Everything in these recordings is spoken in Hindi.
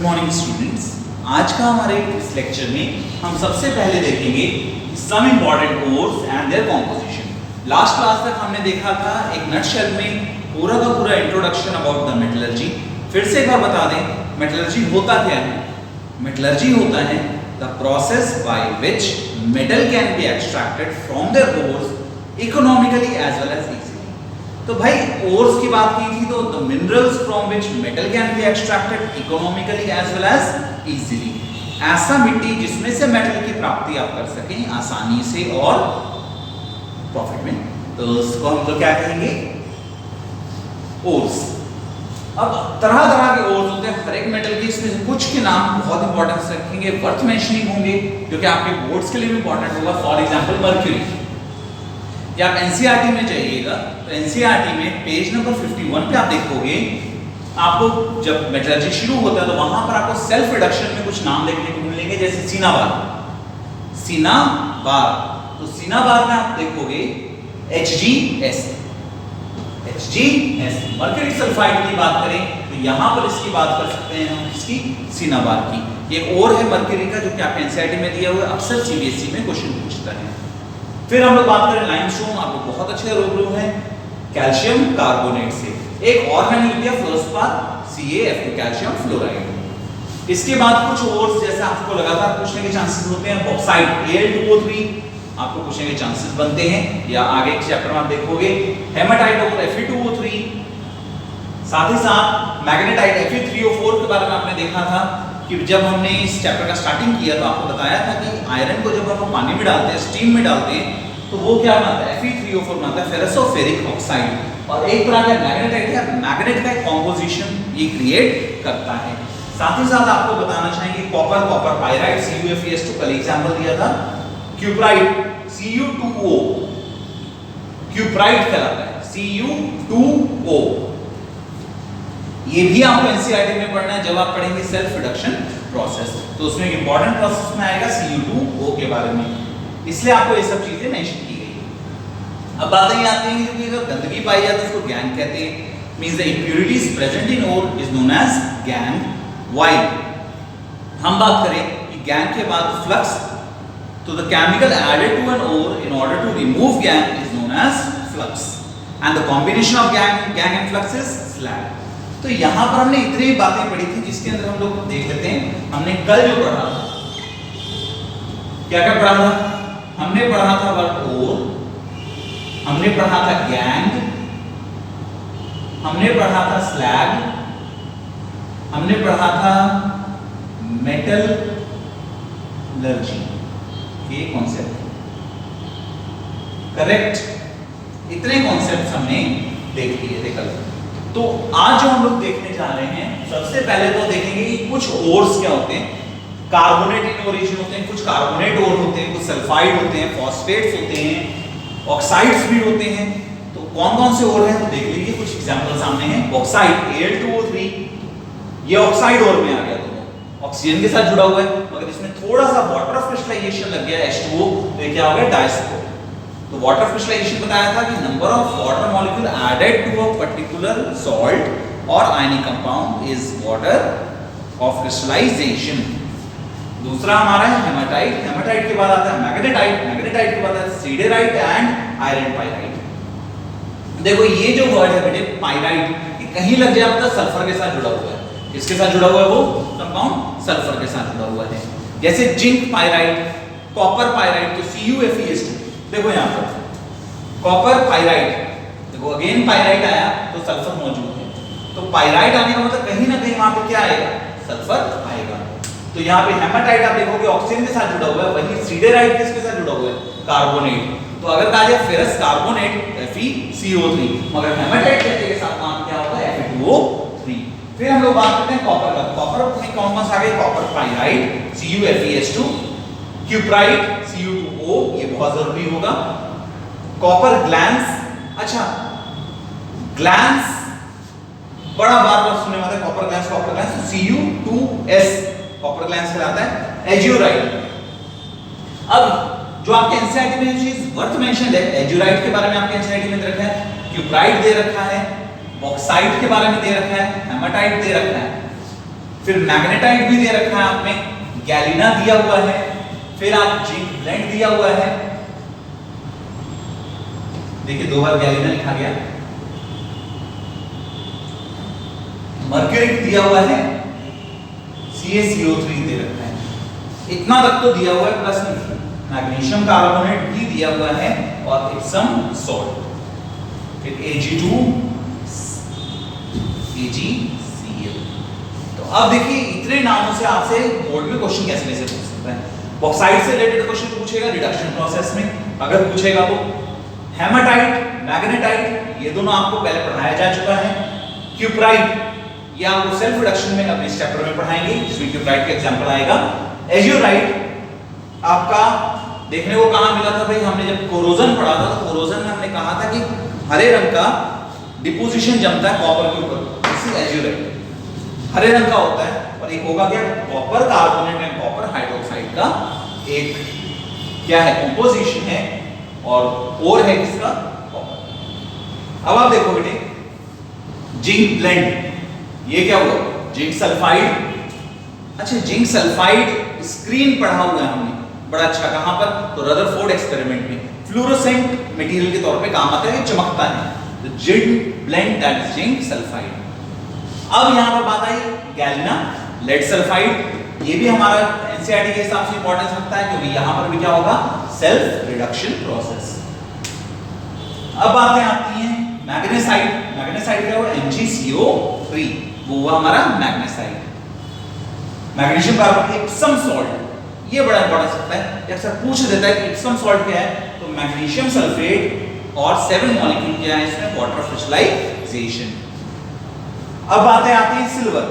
मॉर्निंग स्टूडेंट्स, आज का हमारे इस लेक्चर में हम सबसे पहले देखेंगे some important ores and their composition. Last class तक हमने देखा था एक नटशेल में पूरा का पूरा इंट्रोडक्शन अबाउट द मेटलर्जी। फिर से एक बार बता दें, मेटलर्जी होता क्या है? मेटलर्जी होता है the process by which metal can be extracted from their ores economically as well as easily. तो भाई ओर्स की बात की थी तो the minerals from which metal can be extracted economically as well as easily. ऐसा मिट्टी जिसमें से मेटल की प्राप्ति आप कर सकें आसानी से और प्रॉफिट में, तो उसको हम लोग क्या कहेंगे? ओर्स। अब तरह तरह के ओर्स होते हैं हर एक मेटल के, इसमें से कुछ के नाम बहुत इंपॉर्टेंस रखेंगे, वर्थ मेंशनिंग होंगे, जो कि आपके बोर्ड्स के लिए भी इंपॉर्टेंट होगा। फॉर एग्जांपल मर्क्यूरी, या आप एनसीईआरटी में जाइएगा तो एनसीईआरटी में पेज नंबर 51 पे आप देखोगे, आपको जब मेटलर्जी शुरू होता है तो वहां पर आपको सेल्फ रिडक्शन में कुछ नाम देखने को मिलेंगे, जैसे सीनाबार। तो सीनाबार में आप देखोगे HgS। मर्क्यूरिक सल्फाइड की बात करें तो यहां पर इसकी बात कर सकते हैं हम, इसकी सीनाबार की। एक और है मर्क्यूरी का जो कि आप एनसीईआरटी में दिया हुआ है, अक्सर सीबीएसई में क्वेश्चन पूछता है। फिर हम लोग बात करें लाइमस्टोन, आपको बहुत अच्छे रूबरू है कैल्शियम कार्बोनेट से। एक और मैंने लिख दिया first part CaF2 calcium fluoride. इसके बाद कुछ और जैसे आपको लगातार पूछने के चांसेस होते हैं, बॉक्साइट Al2O3 आपको पूछने के चांसेस बनते हैं, या आगे एक चैप्टर में आप देखोगे हेमाटाइट और Fe2O3। साथ ही साथ मैग्नेटाइट Fe3O4 के बारे में आपने देखा था कि जब हमने इस चैप्टर का स्टार्टिंग किया तो आपको बताया था कि आयरन को जब हम पानी में डालते हैं, स्टीम में डालते हैं, तो वो क्या बनाता है? Fe3O4 बनाता है, फेरस और फेरिक ऑक्साइड। और एक तरह का मैग्नेटाइट है, मैग्नेट का कॉम्पोजिशन ये क्रिएट करता है। साथ ही साथ आपको बताना चाहेंगे कॉपर पाइराइट CuFeS2 कल एग्जांपल दिया था। क्यूप्राइट Cu2O, क्यूप्राइट कहलाता है Cu2O। ये भी आपको एनसीईआरटी में पढ़ना है जब आप पढ़ेंगे सेल्फ रिडक्शन प्रोसेस, तो उसमें एक इंपॉर्टेंट प्रोसेस में आएगा Cu2O के बारे में, इसलिए आपको ये सब चीजें मेंशन की गई। अब बातें ये आती हैं कि अगर गंदगी पाई जाती है उसको गैंग कहते हैं, means the impurities present in ore is known as gangue. While हम बात करें कि गैंग के बाद फ्लक्स, तो the chemical added to an ore in order to remove gangue is known as flux, and the combination of gangue and flux is slag. तो यहां पर हमने इतनी बातें पढ़ी थी जिसके अंदर हम लोग देख लेते हैं। हमने कल जो पढ़ा था, क्या क्या पढ़ा था? हमने पढ़ा था वर्क ओर, हमने पढ़ा था गैंग, हमने पढ़ा था स्लैग, हमने पढ़ा था मेटलर्जी के कॉन्सेप्ट। करेक्ट, इतने कॉन्सेप्ट्स हमने देख लिए थे कल। तो आज जो हम लोग देखने जा रहे हैं, सबसे पहले तो देखेंगे कि कुछ ओर्स क्या होते हैं। कार्बोनेट इन ओरिजिन होते हैं, कुछ कार्बोनेट ओर होते हैं, कुछ सल्फाइड होते हैं, फॉस्फेट्स होते हैं, ऑक्साइड्स भी होते हैं। तो कौन कौन से ओर हैं तो देख लीजिए, कुछ एग्जांपल सामने हैं। बॉक्साइट Al2O3, ये ऑक्साइड ओर में आ गया, तो ऑक्सीजन के साथ जुड़ा हुआ है, मगर इसमें थोड़ा सा वाटर क्रिस्टलाइजेशन लग गया H2O, तो ये क्या हो गया? डायस्को। तो वाटर क्रिस्टलाइजेशन बताया था कि number of water molecule added to a particular salt और ionic compound is water of crystallisation. दूसरा हमारा है हेमाटाइट के बाद आता है मैग्नेटाइट के बाद आता है सीडेराइट एंड आयरन पाइराइट। देखो ये जो वर्ड है बेटे पाइराइट, ये कहीं लग जाए मतलब सल्फर के साथ जुड़ा हुआ है। किसके साथ जुड़ा हुआ है? वो कंपाउंड सल्फर के साथ जुड़ा हुआ है। जैसे जिंक पाइराइट, कॉपर पाइराइट, तो CuFeS2। देखो यहाँ पर कॉपर पाइराइट, देखो अगेन पाइराइट आया तो सल्फर मौजूद है, तो पाइराइट आने का मतलब कहीं ना कहीं वहां पे क्या आएगा? सल्फर आएगा। तो यहाँ पे हेमाटाइट आप देखोगे ऑक्सीजन के साथ जुड़ा हुआ है, वहीं सीडेराइट किसके साथ जुड़ा हुआ है? कार्बोनेट। तो अगर कहा जाए फेरस कार्बोनेट FeCO3, मगर हेमाटाइट के साथ नाम क्या होगा? Fe2O3। फिर हम लोग बात करते हैं कॉपर का। कॉपर में कौन कौन सा आ गया? Copper pyrite CuFeS2, cuprite Cu2O, ये बहुत जरूरी होगा। कॉपर ग्लैंस, अच्छा ग्लैंस बड़ा बार सुनने में आता है, कॉपर ग्लैंस तो Cu2S कॉपर ग्लैंस कहलाता है। एज्यूराइट, अब जो आपके एनसीईआरटी में चीज वर्थ मेंशन है, एज्यूराइट के बारे में आपके एनसीईआरटी में दे रखा है, क्यूप्राइट दे रखा है, बॉक्साइट के बारे में दे रखा है, हेमाटाइट दे रखा है। फिर मैग्नेटाइट भी दे रखा है आपने, गैलिना दिया हुआ है, फिर आप जिंक ब्लेंड दिया हुआ है, देखिए 2 बार गैलिना लिखा गया, मर्क्यूरिक दिया हुआ है, CaCO3 दे रखा है, इतना तक तो दिया हुआ है, प्लस मैग्नीशियम कार्बोनेट भी दिया हुआ है और इप्सम सॉल्ट, फिर Ag2 AgCl। तो अब देखिए इतने नामों से आपसे बोर्ड में क्वेश्चन कैसे पूछ सकता है। बॉक्साइड से रिलेटेड क्वेश्चन पूछेगा रिडक्शन प्रोसेस में, अगर पूछेगा तो हेमाटाइट, मैग्नेटाइट ये दोनों आपको पहले पढ़ाया जा चुका है। क्यूप्राइट ये आपको सेल्फ रिडक्शन में अपने इस चैप्टर में पढ़ाएंगे, जिसमें क्यूप्राइट का एग्जांपल आएगा। एजियोराइट आपका देखने को कहां मिला था भाई, हमने जब कोरोजन पढ़ा था तो कोरोजन में हमने कहा था कि हरे रंग का डिपोजिशन जमता है कॉपर के ऊपर, इसी एजियोराइट हरे रंग का होता है, और एक होगा क्या, copper carbonate and copper hydroxide का एक क्या है कंपोजिशन है, और है किसका, कॉपर। अब आप देखो बेटे जिंक ब्लेंड, ये क्या हुआ, जिंक सल्फाइड। अच्छा जिंक सल्फाइड स्क्रीन पढ़ा हुआ है हमने बड़ा अच्छा, कहां पर, तो रदरफोर्ड एक्सपेरिमेंट में फ्लोरोसेंट मटेरियल के तौर पे काम आता है, चमकता है, तो zinc blende that is zinc sulphide. अब यहां पर बात आई गैलिना, लेड सल्फाइड, ये भी हमारा एनसीईआरटी के हिसाब से इंपॉर्टेंस रखता है, क्योंकि यहां पर भी क्या होगा, सेल्फ रिडक्शन प्रोसेस। अब बातें आती हैं मैग्नेसाइट, मैग्नेसाइट क्या हुआ, MgCO3, वो हुआ हमारा magnesite. Magnesium carbonate, Epsom salt, ये बड़ा इंपॉर्टेंस रखता है, अक्सर पूछ देता है कि इप्सम सॉल्ट क्या है, तो मैग्नीशियम सल्फेट और 7 मॉलिक्यूल क्या है इसमें, वाटर क्रिस्टलाइजेशन। अब बातें आती हैं सिल्वर,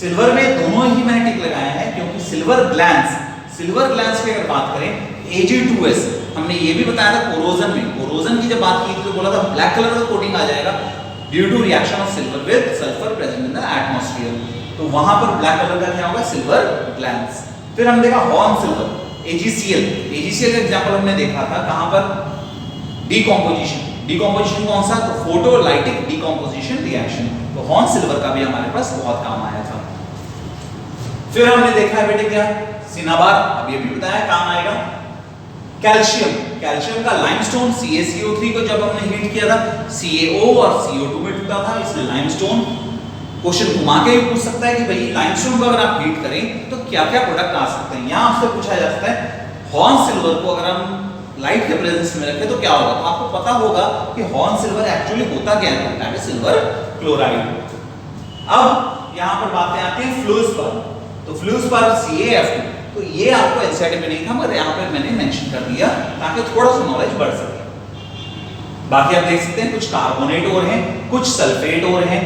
सिल्वर में दोनों ही मैंने टिक लगाया है, क्योंकि सिल्वर ग्लैंस की अगर बात करें Ag2S, हमने ये भी बताया था कोरोजन में, कोरोजन की जब बात की थी तो बोला था ब्लैक कलर का कोटिंग आ जाएगा due to reaction of silver with sulphur present in the atmosphere, तो वहां पर ब्लैक कलर का क्या होगा, सिल्वर ग्लैंस। फिर हमने देखा हॉर्न सिल्वर, AgCl का एग्जांपल हमने देखा था कहां पर, डिकम्पोजिशन कौन सा, तो फोटोलाइटिक डिकम्पोजिशन रिएक्शन, तो हॉर्न सिल्वर का भी हमारे पास बहुत काम आया था। फिर हमने देखा है बेटे क्या, सिनाबार, अब ये भी बताया काम आएगा। कैल्शियम का लाइमस्टोन, CaCO3 को जब हमने हीट किया था CaO और CO2 में टूटा था, इसलिए लाइमस्टोन। क्वेश्चन घुमा के भी पूछ सकता है कि भाई लाइमस्टोन को अगर आप हीट करें तो क्या क्या प्रोडक्ट आ सकते हैं, यहां आपसे पूछा जा सकता है हॉर्न सिल्वर को अगर हम लाइट के प्रेजेंस में रखें तो क्या होगा, तो आपको पता होगा कि हॉर्न सिल्वर एक्चुअली होता क्या है, दैट इज सिल्वर क्लोराइड। अब यहां पर बातें आती हैं फ्लूस्पर, तो फ्लूस्पर CaF2, तो ये आपको एनसीईआरटी में नहीं था मगर यहाँ पे मैंने मेंशन कर दिया ताकि थोड़ा सा नॉलेज बढ़ सके। बाकी आप देख सकते हैं कुछ कार्बोनेट और हैं, कुछ सल्फेट और हैं,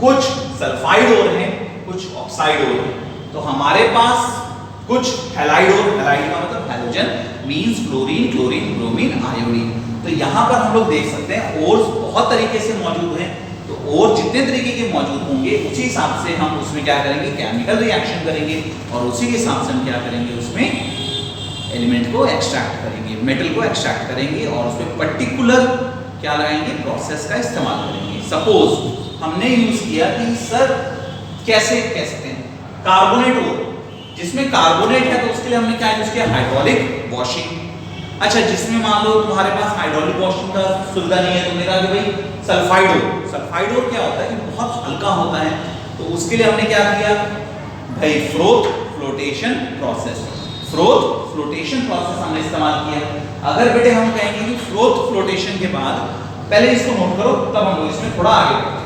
कुछ सल्फाइड और हैं, कुछ ऑक्साइड और हैं। तो हमारे पास कुछ हैलाइड और, हैलाइड का मतलब halogen means chlorine, chlorine, bromine, iodine. तो यहाँ पर हम लोग देख सकते हैं और बहुत तरीके से मौजूद हैं, तो और जितने तरीके के मौजूद होंगे उसी हिसाब से हम उसमें क्या करेंगे, केमिकल रिएक्शन करेंगे, और उसी के हिसाब से हम क्या करेंगे, उसमें एलिमेंट को एक्सट्रैक्ट करेंगे, मेटल को एक्सट्रैक्ट करेंगे, और उसमें पर्टिकुलर क्या लगाएंगे, प्रोसेस का इस्तेमाल करेंगे। सपोज हमने यूज किया कि सर कैसे कह सकते हैं कार्बोनेट और, जिसमें कार्बोनेट है तो उसके लिए हमने क्या यूज किया, हाइड्रोलिक वॉशिंग। अच्छा जिसमें मान लो तुम्हारे पास हाइड्रोलिक वॉशिंग का सुविधा नहीं है, तो मेरा कि भाई सल्फाइड और क्या होता है कि बहुत हल्का होता है, तो उसके लिए हमने क्या किया भाई, फ्लोटेशन प्रोसेस हमने इस्तेमाल किया। अगर बेटे हम कहेंगे कि फ्लोटेशन के बाद, पहले इसको नोट करो तब हम लोग इसमें थोड़ा आगे बढ़ते हैं।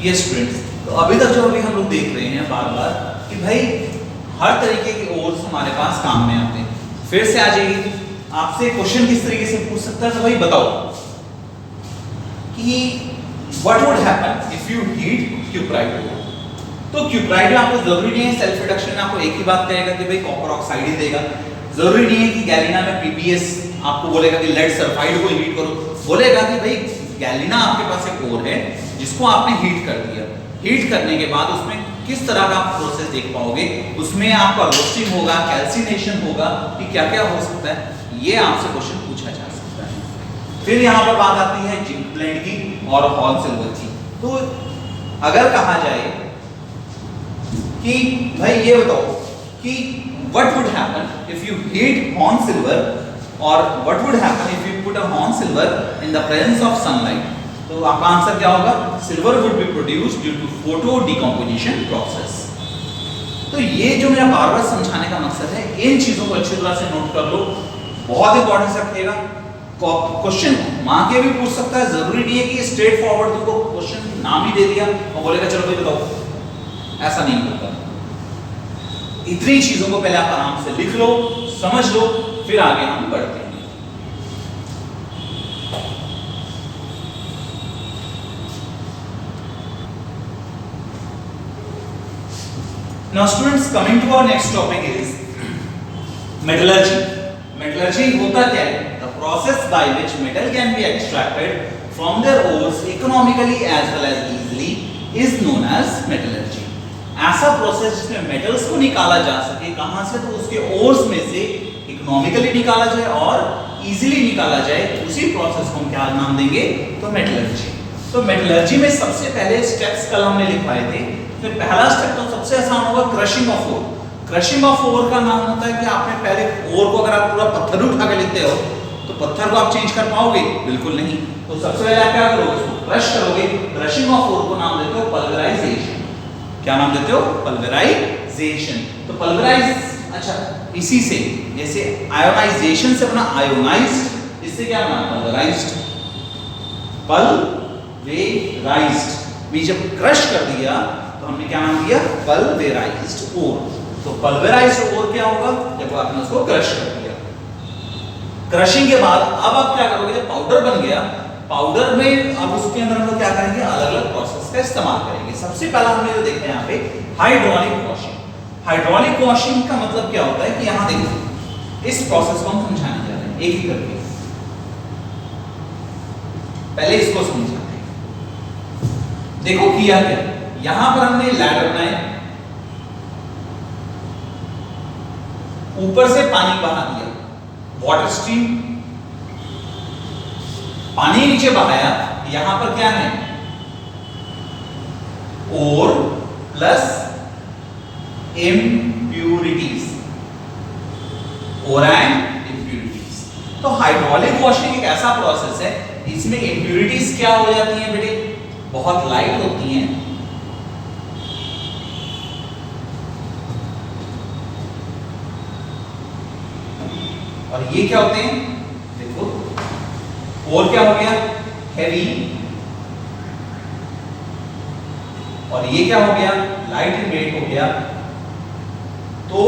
ये स्टूडेंट्स, तो अभी तक जो अभी हम लोग देख रहे हैं बार बार कि भाई हर तरीके के ओर्स हमारे पास काम में आते हैं। फिर से आ जाइए, आपसे क्वेश्चन किस तरीके से पूछ सकता है, तो भाई बताओ कि what would happen if you heat cuprite. तो क्यूप्राइट में आपको जरूरी नहीं है सेल्फ रिडक्शन में आपको एक ही बात कहेगा कि भाई कॉपर ऑक्साइड ही देगा, जरूरी नहीं है कि गैलिना में PbS आपको बोलेगा कि लेड सल्फाइड को हीट करो, बोलेगा कि भाई गैलिना आपके पास एक ओर है जिसको आपने हीट कर दिया, हीट करने के बाद उसमें किस तरह का आप प्रोसेस देख पाओगे, उसमें आपका रोस्टिंग होगा, कैल्सिनेशन होगा, कि क्या क्या हो सकता है, ये आपसे क्वेश्चन पूछा जा सकता है। फिर यहाँ पर बात आती है जिंक ब्लेंड की और हॉर्न सिल्वर की। तो अगर कहा जाए कि भाई ये बताओ कि what would happen if you heat horn silver or what would happen if you put a horn silver in the presence of sunlight, तो आपका आंसर क्या होगा? Silver would be produced due to photo decomposition process। तो ये जो मेरा बार बार समझाने का मकसद है, इन चीजों को अच्छी तरह से नोट कर लो, बहुत इंपॉर्टेंस रखिएगा। क्वेश्चन मां के भी पूछ सकता है, जरूरी नहीं है कि स्ट्रेट फॉरवर्ड तुमको क्वेश्चन नाम ही दे दिया और बोलेगा चलो भाई बताओ, ऐसा नहीं होता। इतनी चीजों को पहले आप आराम से लिख लो, समझ लो, फिर आगे हम बढ़ते हैं। Now students, coming to our next topic is metallurgy। Metallurgy होता क्या है? The process by which metal can be extracted from their ores economically as well as easily is known as metallurgy। ऐसा प्रोसेस जिसमें मेटल्स को निकाला जा सके, कहां से? तो उसके ओर्स में से इकोनॉमिकली निकाला जाए और इजीली निकाला जाए, उसी प्रोसेस को हम क्या नाम देंगे? तो मेटलर्जी। तो मेटलर्जी में सबसे पहले स्टेप्स कल हमने लिखवाए थे। तो पहला स्टेप तो सबसे आसान होगा, crushing of ore. Crushing of ore का नाम होता है कि आपने पहले ओर को, अगर आप पूरा पत्थर उठा के लिखते हो तो पत्थर को आप चेंज कर पाओगे? बिल्कुल नहीं। तो सबसे पहले आप क्या करोगे? उसको क्रश करोगे। क्रशिंग ऑफ ओर को नाम देते हो पल्वराइजेशन। क्या नाम देते हो? पल्वराइजेशन। तो पल्वराइज, अच्छा इसी से, जैसे आयोनाइजेशन से बना आयोनाइज्ड, इससे क्या बना? पल्वराइज्ड। पल्वेराइज्ड भी जब क्रश कर दिया तो हमने क्या नाम दिया? पल्वेराइज्ड ओर। तो पल्वेराइज्ड ओर क्या होगा? जब आपने उसको क्रश कर दिया। क्रशिंग के बाद अब आप क्या करोगे? जब पाउडर बन गया, पाउडर में अब उसके अंदर हम लोग क्या करेंगे? अलग-अलग प्रोसेस का इस्तेमाल करेंगे। सबसे पहला हमने जो देखा है यहाँ पे हाइड्रोलिक वॉशिंग। हाइड्रोलिक वॉशिंग का मतलब क्या होता है कि यहाँ देखो, इस प्रोसेस को हम समझाने जा रहे हैं एक ही करके। पहले इसको समझाते हैं। देखो किया क्या, यहां पर हमने लैडर बनाया, ऊपर से पानी बहा दिया, वाटर स्ट्रीम, पानी नीचे बहाया। यहां पर क्या है? और प्लस इम्प्यूरिटीज, और एंड इम्प्यूरिटीज। तो हाइड्रोलिक वॉशिंग एक ऐसा प्रोसेस है, इसमें इम्प्यूरिटीज क्या हो जाती हैं बेटे? बहुत लाइट होती हैं। और ये क्या होते हैं? देखो, और क्या हो गया? हैवी। और ये क्या हो गया? लाइट इन वेट हो गया। तो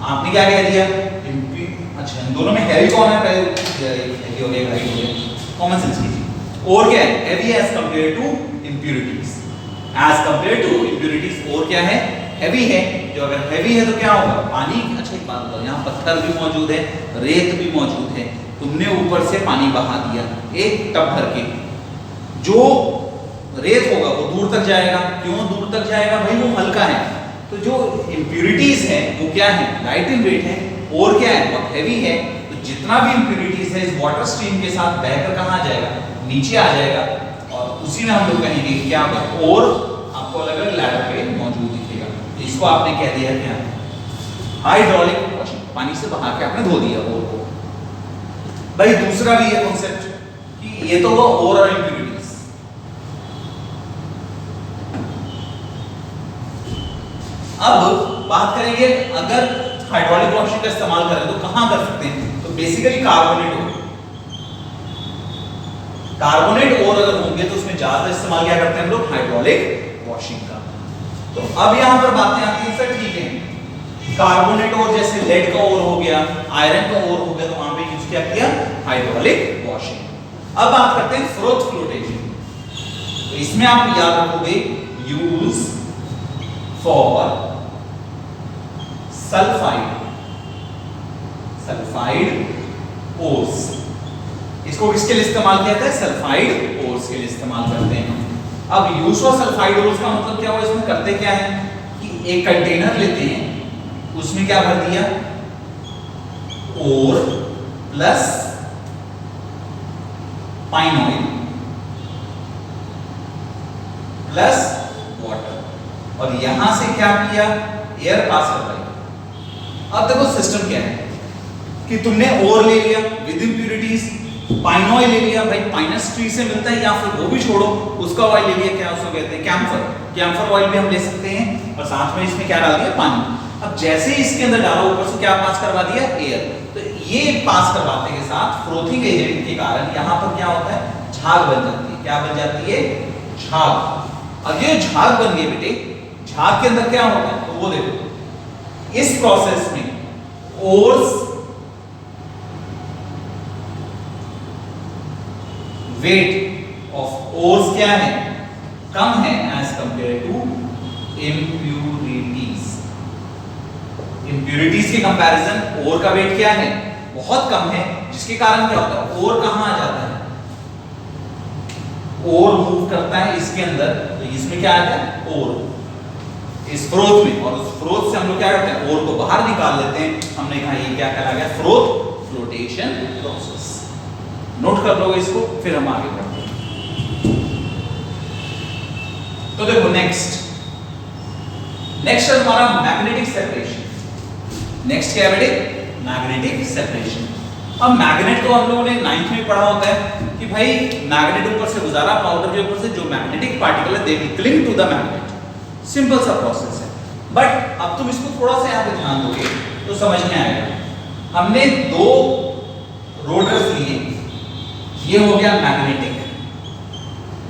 आपने क्या कह दिया? अच्छा, इन दोनों में हैवी कौन है? पहले हैवी हो गया, लाइट हो गया, कॉमन सेंस कीजिए। और क्या है? Heavy as compare to impurities. As compare to impurities और क्या है? हैवी है। जो अगर हैवी है तो क्या होगा? पानी। अच्छा एक बात बताओ, यहाँ पत्थर भी मौजूद है, रेत भी मौजूद है, तुमने ऊपर से पानी बहा दिया एक टब भर के, जो रेत होगा वो दूर तक जाएगा। क्यों दूर तक जाएगा? भाई वो हल्का है। तो जो इंप्यूरिटीज है वो क्या है? लाइट इन वेट है। और क्या है? बहुत हैवी है। तो जितना भी इंप्यूरिटीज है इस वाटर स्ट्रीम के साथ बहकर कहाँ जाएगा? नीचे आ जाएगा। और उसी में हम लोग कहेंगे क्या होगा? और आपको अलग अलग लैडर पे मौजूद दिखेगा। तो इसको आपने कह दिया क्या? Hydraulic washing. पानी से बहा के आपने धो दिया ओर को। भाई दूसरा भी है कॉन्सेप्ट कि ये तो हुआ ओर और इंप्यूरिटीज। अब बात करेंगे अगर हाइड्रोलिक वॉशिंग का इस्तेमाल करें तो कहां कर सकते हैं? तो बेसिकली कार्बोनेट ओर। कार्बोनेट ओर अगर होंगे तो उसमें ज्यादा इस्तेमाल क्या करते हैं हम लोग? हाइड्रोलिक वॉशिंग का। तो अब यहां पर बातें आती हैं, सर ठीक है, कार्बोनेट ओर जैसे लेड का ओर हो गया, आयरन का ओर हो गया, तो वहां पे यूज क्या किया? Hydraulic washing. अब बात करते हैं फ्रोथ फ्लोटेशन। तो इसमें आप याद रखोगे यूज फॉर सल्फाइड ओर्स। इसको किसके लिए इस्तेमाल किया जाता है? सल्फाइड ओर्स के लिए इस्तेमाल करते हैं। अब यूज फॉर सल्फाइड ओर्स का मतलब क्या हुआ? इसमें करते क्या है कि एक कंटेनर लेते हैं, उसमें क्या भर दिया? और plus pine oil plus water, और यहां से क्या किया, एयर पास करवाई। अब देखो सिस्टम क्या है कि तुमने ओर ले लिया विद इम्प्यूरिटीज, पाइन ऑयल ले लिया, भाई पाइनस ट्री से मिलता है, या फिर वो भी छोड़ो, उसका ऑयल ले लिया, क्या उसको कहते हैं कैम्फर, कैम्फर ऑयल भी हम ले सकते हैं, और साथ में इसमें क्या डाल दिया, पानी। अब जैसे ही इसके अंदर डालो, ऊपर से क्या पास करवा दिया, एयर, तो ये पास करवाते के साथ फ्रोथिंग एजेंट के कारण यहाँ पर क्या होता है, झाग बन जाती है। क्या बन जाती है, झाग। अब ये झाग बन गई बेटे, झाग के अंदर क्या होता है, तो वो देखो इस प्रोसेस में ओर्स वेट ऑफ ओर्स क्या है, कम है as compare to impurities. Impurities के कंपैरिजन ओर का वेट क्या है, बहुत कम है, जिसके कारण क्या होता है, ओर कहां आ जाता है, ओर मूव करता है इसके अंदर, तो इसमें क्या आता है, ओर इस फ्रोथ में, और उस फ्रोथ से हम लोग क्या करते हैं, ओर को बाहर निकाल लेते हैं। हमने कहा ये क्या कहला गया, फ्रोथ फ्लोटेशन प्रोसेस। नोट कर लो इसको, फिर हम आगे बढ़ते हैं। तो देखो नेक्स्ट है हमारा मैग्नेटिक सेपरेशन। नेक्स्ट क्या है बेटे, मैग्नेटिक सेपरेशन। अब मैग्नेट तो हम लोगों ने 9th में पढ़ा होता है कि भाई मैग्नेट ऊपर से गुजारा, पाउडर के ऊपर से जो मैग्नेटिक पार्टिकल है they will cling to the magnet, simple सा प्रोसेस है। बट अब तुम इसको थोड़ा सा यहाँ पे ध्यान दोगे तो समझ में आएगा। हमने दो रोटर्स लिए, ये हो गया मैग्नेटिक,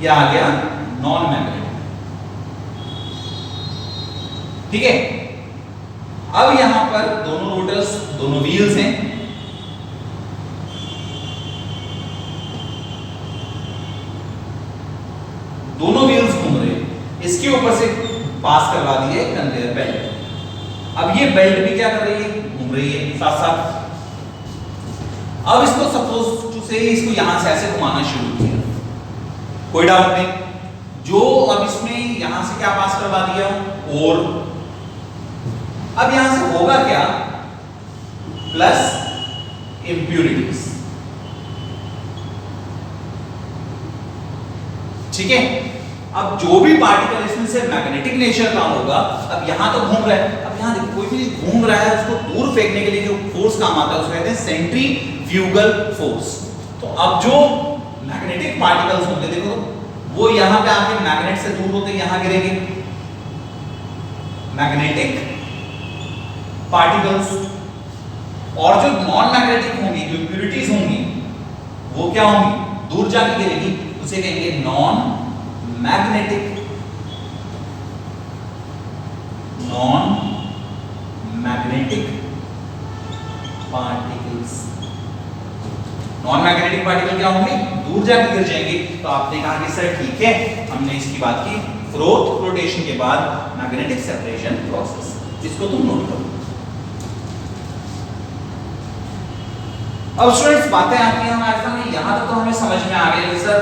ये आ गया नॉन मैग्नेटिक, ठीक है। अब यहां पर दोनों रोटर्स, दोनों व्हील्स हैं, दोनों व्हील्स घूम रहे हैं, इसके ऊपर से पास करवा दिए कन्वेयर बेल्ट। अब ये बेल्ट भी क्या कर रही है, घूम रही है साथ साथ। अब इसको सपोज टू से इसको यहां से ऐसे घुमाना शुरू किया, कोई डाउट नहीं, जो अब इसमें यहां से क्या पास करवा दिया, और अब यहां से होगा क्या, प्लस इम्प्यूरिटीज, ठीक है। अब जो भी पार्टिकल इसमें से मैग्नेटिक नेचर का होगा, अब यहां तो घूम रहा है, अब यहां देखो कोई भी घूम रहा है, उसको दूर फेंकने के लिए जो फोर्स काम आता है उसको कहते हैं सेंट्रीफ्यूगल फोर्स। तो अब जो मैग्नेटिक पार्टिकल्स होंगे, देखो वो यहां पे आके मैग्नेट से दूर होते यहां गिरेंगे मैग्नेटिक पार्टिकल्स, और जो नॉन मैग्नेटिक होंगी, जो इम्प्यूरिटीज होंगी, वो क्या होंगी, दूर जाके गिरेगी, उसे कहेंगे non magnetic particles. Non magnetic particle क्या होंगे, दूर जाके गिर जाएंगे। तो आपने कहा कि सर ठीक है, हमने इसकी बात की, फ्रोथ फ्लोटेशन के बाद मैग्नेटिक सेपरेशन प्रोसेस, इसको तुम नोट करो। अब स्टूडेंट्स बातें आती हैं हमारे सामने, यहां तक तो हमें समझ में आ गया कि सर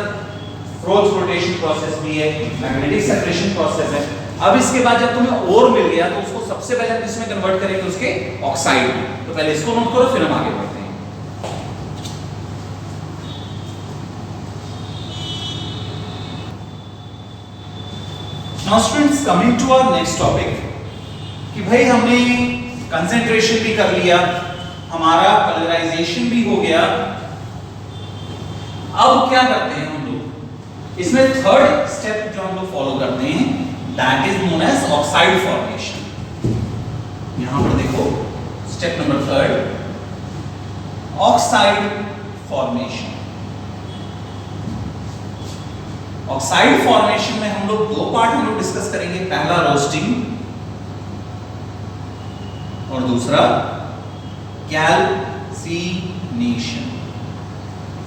फ्रोथ फ्लोटेशन प्रोसेस भी है, मैग्नेटिक सेपरेशन प्रोसेस है। अब इसके बाद जब तुम्हें ओर मिल गया तो उसको सबसे पहले हम किसमें कन्वर्ट करेंगे, उसके ऑक्साइड में। तो पहले इसको नोट करो, फिर हम आगे बढ़ते हैं। Now students coming to our next topic, कि भाई हमने कंसंट्रेशन भी कर लिया, हमारा कलराइजेशन भी हो गया। अब क्या करते हैं हम लोग, इसमें थर्ड स्टेप जो हम लोग फॉलो करते हैं, that is known as oxide formation. यहां पर देखो step number third, oxide formation. Oxide formation में हम लोग दो पार्ट हम लोग डिस्कस करेंगे, पहला रोस्टिंग और दूसरा कैल्सिनेशन।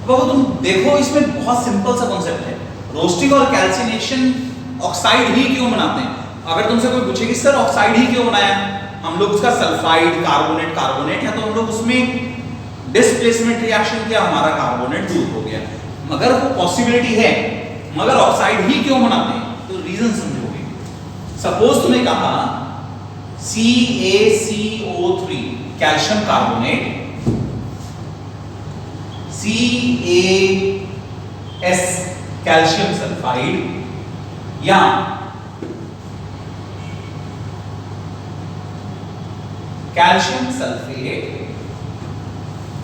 अब तुम देखो इसमें बहुत सिंपल सा कॉन्सेप्ट है, रोस्टिंग और कैल्सिनेशन ऑक्साइड ही क्यों बनाते हैं। अगर तुमसे कोई पूछे कि सर ऑक्साइड ही क्यों बनाया, हम लोग उसका सल्फाइड कार्बोनेट है, तो हम लोग उसमें डिस्प्लेसमेंट रिएक्शन किया, हमारा कार्बोनेट दूर हो गया, मगर वो पॉसिबिलिटी है, मगर ऑक्साइड ही क्यों बनाते हैं, तो रीजन समझोगे। सपोज तुमने कहा CaCO3 calcium carbonate, S calcium sulphide या कैल्शियम सल्फेट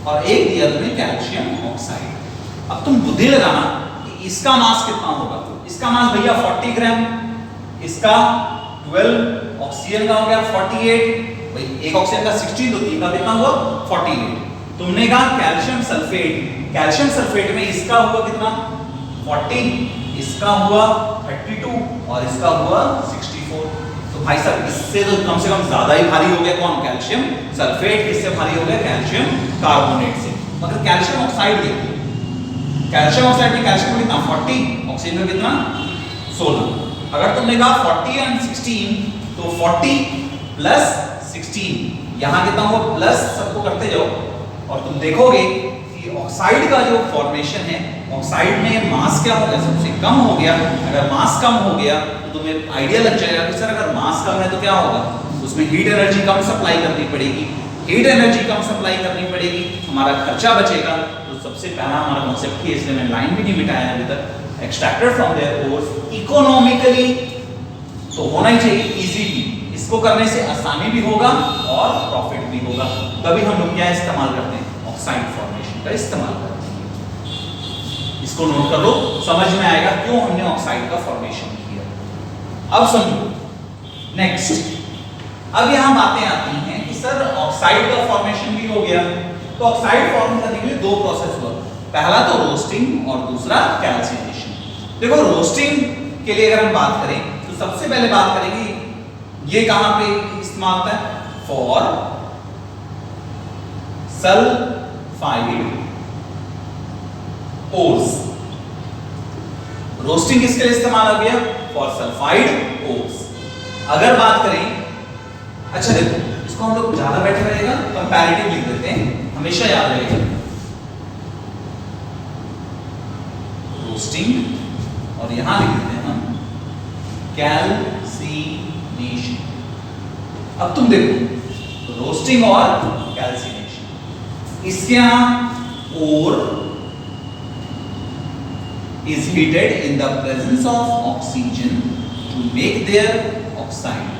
और एक दिया तुम्हें कैल्शियम ऑक्साइड। अब तुम बुद्धि लगाना कि इसका मास कितना होगा। इसका मास भैया 40 ग्राम, इसका 12, ऑक्सीजन का हो गया 48, भाई एक ऑक्सीजन का 16 तो तीन का कितना हुआ 48। तुमने कहा कैल्शियम सल्फेट में इसका हुआ कितना 40, इसका हुआ 32 और इसका हुआ 64। तो भाई साहब इससे तो कम से कम ज्यादा ही भारी हो गया कौन, कैल्शियम सल्फेट। किससे भारी हो गया, कैल्शियम कार्बोनेट से। मगर कैल्शियम ऑक्साइड देखो, कैल्शियम ऑक्साइड में कैल्शियम कितना 40, ऑक्सीजन में कितना 16। अगर तुमने कहा 40 एंड 16 तो 40 प्लस 16 यहां कितना हुआ प्लस, सबको करते जाओ और तुम देखोगे कि ऑक्साइड का जो फॉर्मेशन है, ऑक्साइड में मास क्या हो गया, सबसे कम हो गया। अगर मास कम हो गया तो तुम्हें आइडिया लग जाएगा कि सर अगर मास कम है तो क्या होगा, उसमें हीट एनर्जी कम सप्लाई करनी पड़ेगी। हीट एनर्जी कम सप्लाई करनी पड़ेगी, हमारा खर्चा बचेगा। तो सबसे पहला हमारा कॉन्सेप्ट है, इसलिए मैं लाइन भी नहीं मिटाया अभी तक, extracted from their ores economically तो होना ही चाहिए, इजीली। इसको करने से आसानी भी होगा और प्रॉफिट भी होगा। तभी हम लोग क्या इस्तेमाल करते हैं, ऑक्साइड फॉर्मेशन का इस्तेमाल करते हैं। इसको नोट कर लो, समझ में आएगा क्यों हमने ऑक्साइड का फॉर्मेशन किया। अब समझो नेक्स्ट, अब यहां बातें आती हैं कि सर ऑक्साइड का फॉर्मेशन भी हो गया, तो ऑक्साइड फॉर्म करने के लिए दो प्रोसेस हुआ, पहला तो रोस्टिंग और दूसरा कैल्सिनेशन। देखो रोस्टिंग के लिए अगर हम बात करें तो सबसे पहले बात करेंगे ये कहां पे इस्तेमाल होता है, फॉर सल्फाइड ओर्स। रोस्टिंग किसके लिए इस्तेमाल हो गया, फॉर सल्फाइड ओर्स। अगर बात करें, अच्छा देखो इसको हम लोग ज्यादा बेटर रहेगा कंपैरेटिव लिख देते हैं, हमेशा याद रहेगा रोस्टिंग और यहां लिख देते हैं हम कैल्सिनेशन। अब तुम देखो रोस्टिंग और कैल्सिनेशन, इसके यहां ओर is heated in the presence of oxygen to make their oxide।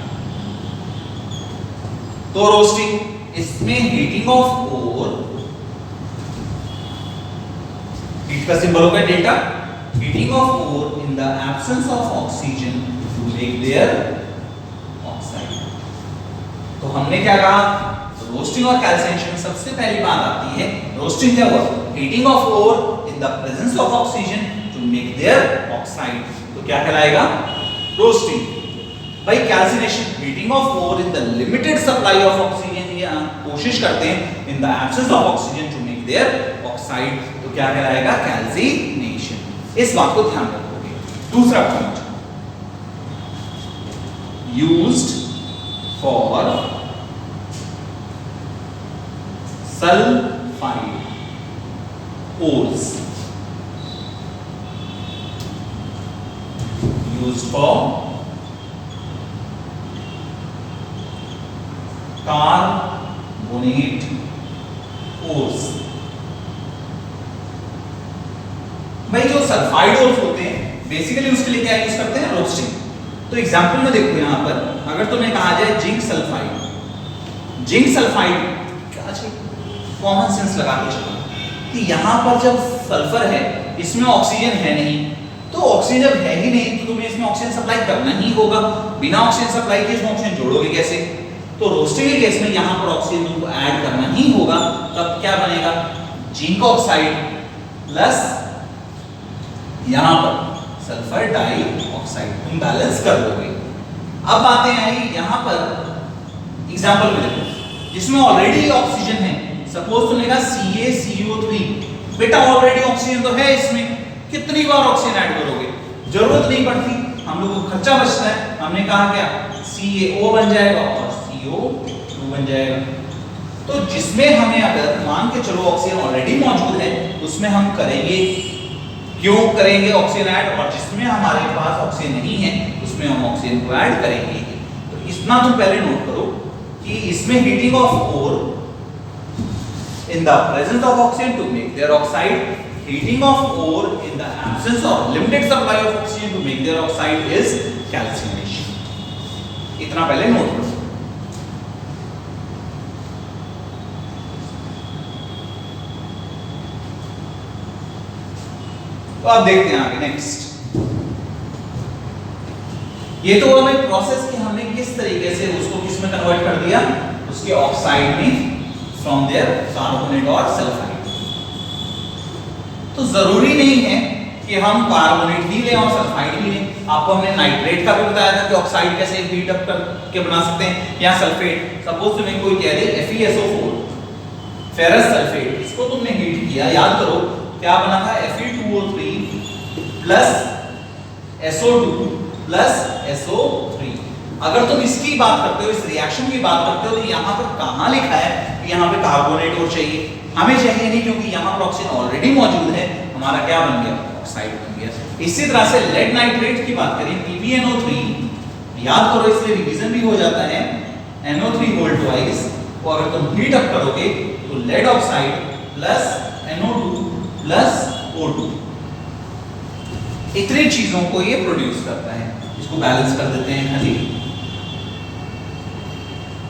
तो रोस्टिंग, इसमें हीटिंग ऑफ ओर, हीट का सिंबल होगा delta, heating of ore in the absence of oxygen to make their oxide. तो हमने क्या कहा, रोस्टिंग और कैल्सिनेशन सबसे पहली बात आती है, रोस्टिंग क्या हुआ, heating of ore in the presence of oxygen to make their oxide, तो क्या कहलाएगा रोस्टिंग। भाई calcination, heating of ore in the limited supply of oxygen, या कोशिश करते हैं in the absence of oxygen to make their oxide, तो क्या कहलाएगा कैल्सिनेशन। इस बात को ध्यान रखोगे। दूसरा point, used for sulphide ores, used for carbonate ores। भाई जो सल्फाइड ओर्स होते हैं बेसिकली उसके लिए क्या यूज करते हैं, रोस्टिंग। तो एग्जांपल में देखो यहां पर, अगर तुम्हें कहा जाए जिंक सल्फाइड, जिंक सल्फाइड क्या चाहिए, कॉमन सेंस लगा के चलो कि यहां पर जब सल्फर है इसमें ऑक्सीजन है नहीं, तो ऑक्सीजन जब है ही नहीं तो तुम्हें इसमें ऑक्सीजन सप्लाई करना ही होगा। बिना ऑक्सीजन सप्लाई के इसमें ऑक्सीजन जोड़ोगे कैसे, तो रोस्टिंग के केस में यहां पर ऑक्सीजन तुमको ऐड करना ही होगा। तब क्या बनेगा, जिंक ऑक्साइड प्लस यहां पर सल्फर डाइऑक्साइड, तुम बैलेंस कर लोगे। अब बातें आई यहां पर एग्जांपल में देखो, जिसमें ऑलरेडी ऑक्सीजन है, सपोज तुमने कहा CaCO3, बेटा ऑलरेडी ऑक्सीजन तो है इसमें, कितनी बार ऑक्सीजन ऐड करोगे, जरूरत नहीं पड़ती, हम लोगों को खर्चा बचता है। हमने कहा क्या, CaO बन जाएगा और CO2 बन जाएगा। तो जिसमें हमें अगर मान के चलो ऑक्सीजन ऑलरेडी मौजूद है उसमें हम करेंगे, क्यों करेंगे ऑक्सीजन ऐड, और जिसमें हमारे पास ऑक्सीजन नहीं है उसमें हम ऑक्सीजन को ऐड करेंगे। तो इतना तुम पहले नोट करो कि इसमें heating of ore in the presence of oxygen to make their oxide, heating of ore in the absence of limited supply of oxygen to make their oxide is calcination. इतना पहले नोट करो। तो आप देखते हैं आगे नेक्स्ट। ये तो हमें प्रोसेस कि हमने किस तरीके से उसको किस में कन्वर्ट कर दिया, उसके ऑक्साइड में फ्रॉम देयर कार्बोनेट और सल्फाइड। तो जरूरी नहीं है कि हम कार्बोनेट ही लें और सल्फाइड ही लें। आपको हमने नाइट्रेट का भी बताया था कि ऑक्साइड कैसे हीट अप करके बना सकते हैं, या सल्फेट। सपोज तुम्हें कोई कह दे FeSO4 फेरस सल्फेट, इसको तुमने हीट किया, याद करो क्या बना था, Fe2O3 plus SO2 plus SO3। अगर तुम इसकी बात करते हो, इस रिएक्शन की बात करते हो, तो यहाँ पर कहाँ लिखा है कि यहाँ पे कार्बोनेट और चाहिए? हमें चाहिए नहीं, क्योंकि यहाँ पर ऑक्सीजन ऑलरेडी मौजूद है। हमारा क्या बन गया, ऑक्साइड बन गया। इसी तरह से लेड नाइट्रेट की बात करें, PbNO3, याद करो इसलिए रिवीजन भी हो जाता है, NO3 होल ट्वाइस को अगर तुम हीट अप करोगे तो lead oxide plus NO2 plus O2, इतनी चीजों को ये प्रोड्यूस करता है। इसको बैलेंस कर देते हैं खाली।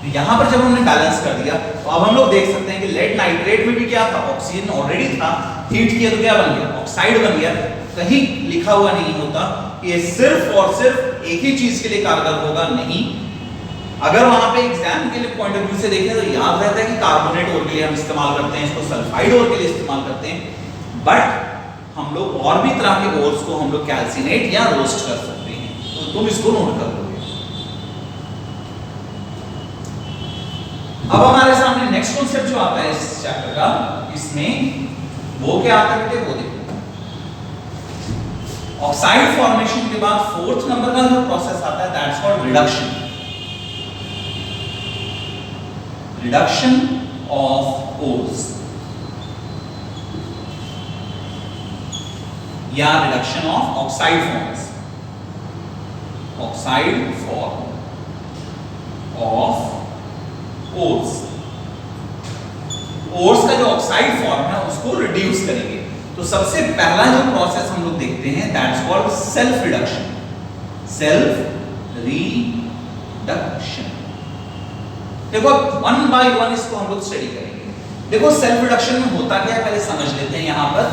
तो यहां पर जब हमने बैलेंस कर दिया तो अब हम लोग देख सकते हैं कि लेड नाइट्रेट में भी क्या था, ऑक्सीजन ऑलरेडी था, हीट किया तो क्या बन गया, ऑक्साइड बन गया। कहीं लिखा हुआ नहीं होता कि ये सिर्फ और सिर्फ एक ही चीज के लिए कारगर होगा, नहीं। अगर वहां पे एग्जाम के लिए पॉइंट ऑफ व्यू से देखें तो याद रहता है कि कार्बोनेट और के लिए हम इस्तेमाल करते हैं, इसको सल्फाइड और के लिए इस्तेमाल करते हैं, बट हम लोग और भी तरह के ओर्स को हम लोग कैल्सिनेट या रोस्ट कर सकते हैं। तो तुम इसको नोट कर लोगे। अब हमारे सामने नेक्स्ट कॉन्सेप्ट जो आता है इस चैप्टर का, इसमें वो क्या आता है बेटे, वो देखो। ऑक्साइड फॉर्मेशन के बाद फोर्थ नंबर का जो प्रोसेस आता है, that's called reduction. Reduction of ores या reduction of oxide forms, oxide form of ores. Ores का जो ऑक्साइड फॉर्म है उसको रिड्यूस करेंगे। तो सबसे पहला जो प्रोसेस हम लोग देखते हैं, that's called self reduction. Self reduction. देखो वन बाय वन इसको हम लोग स्टडी करेंगे। देखो सेल्फ रिडक्शन में होता क्या है पहले समझ लेते हैं। यहां पर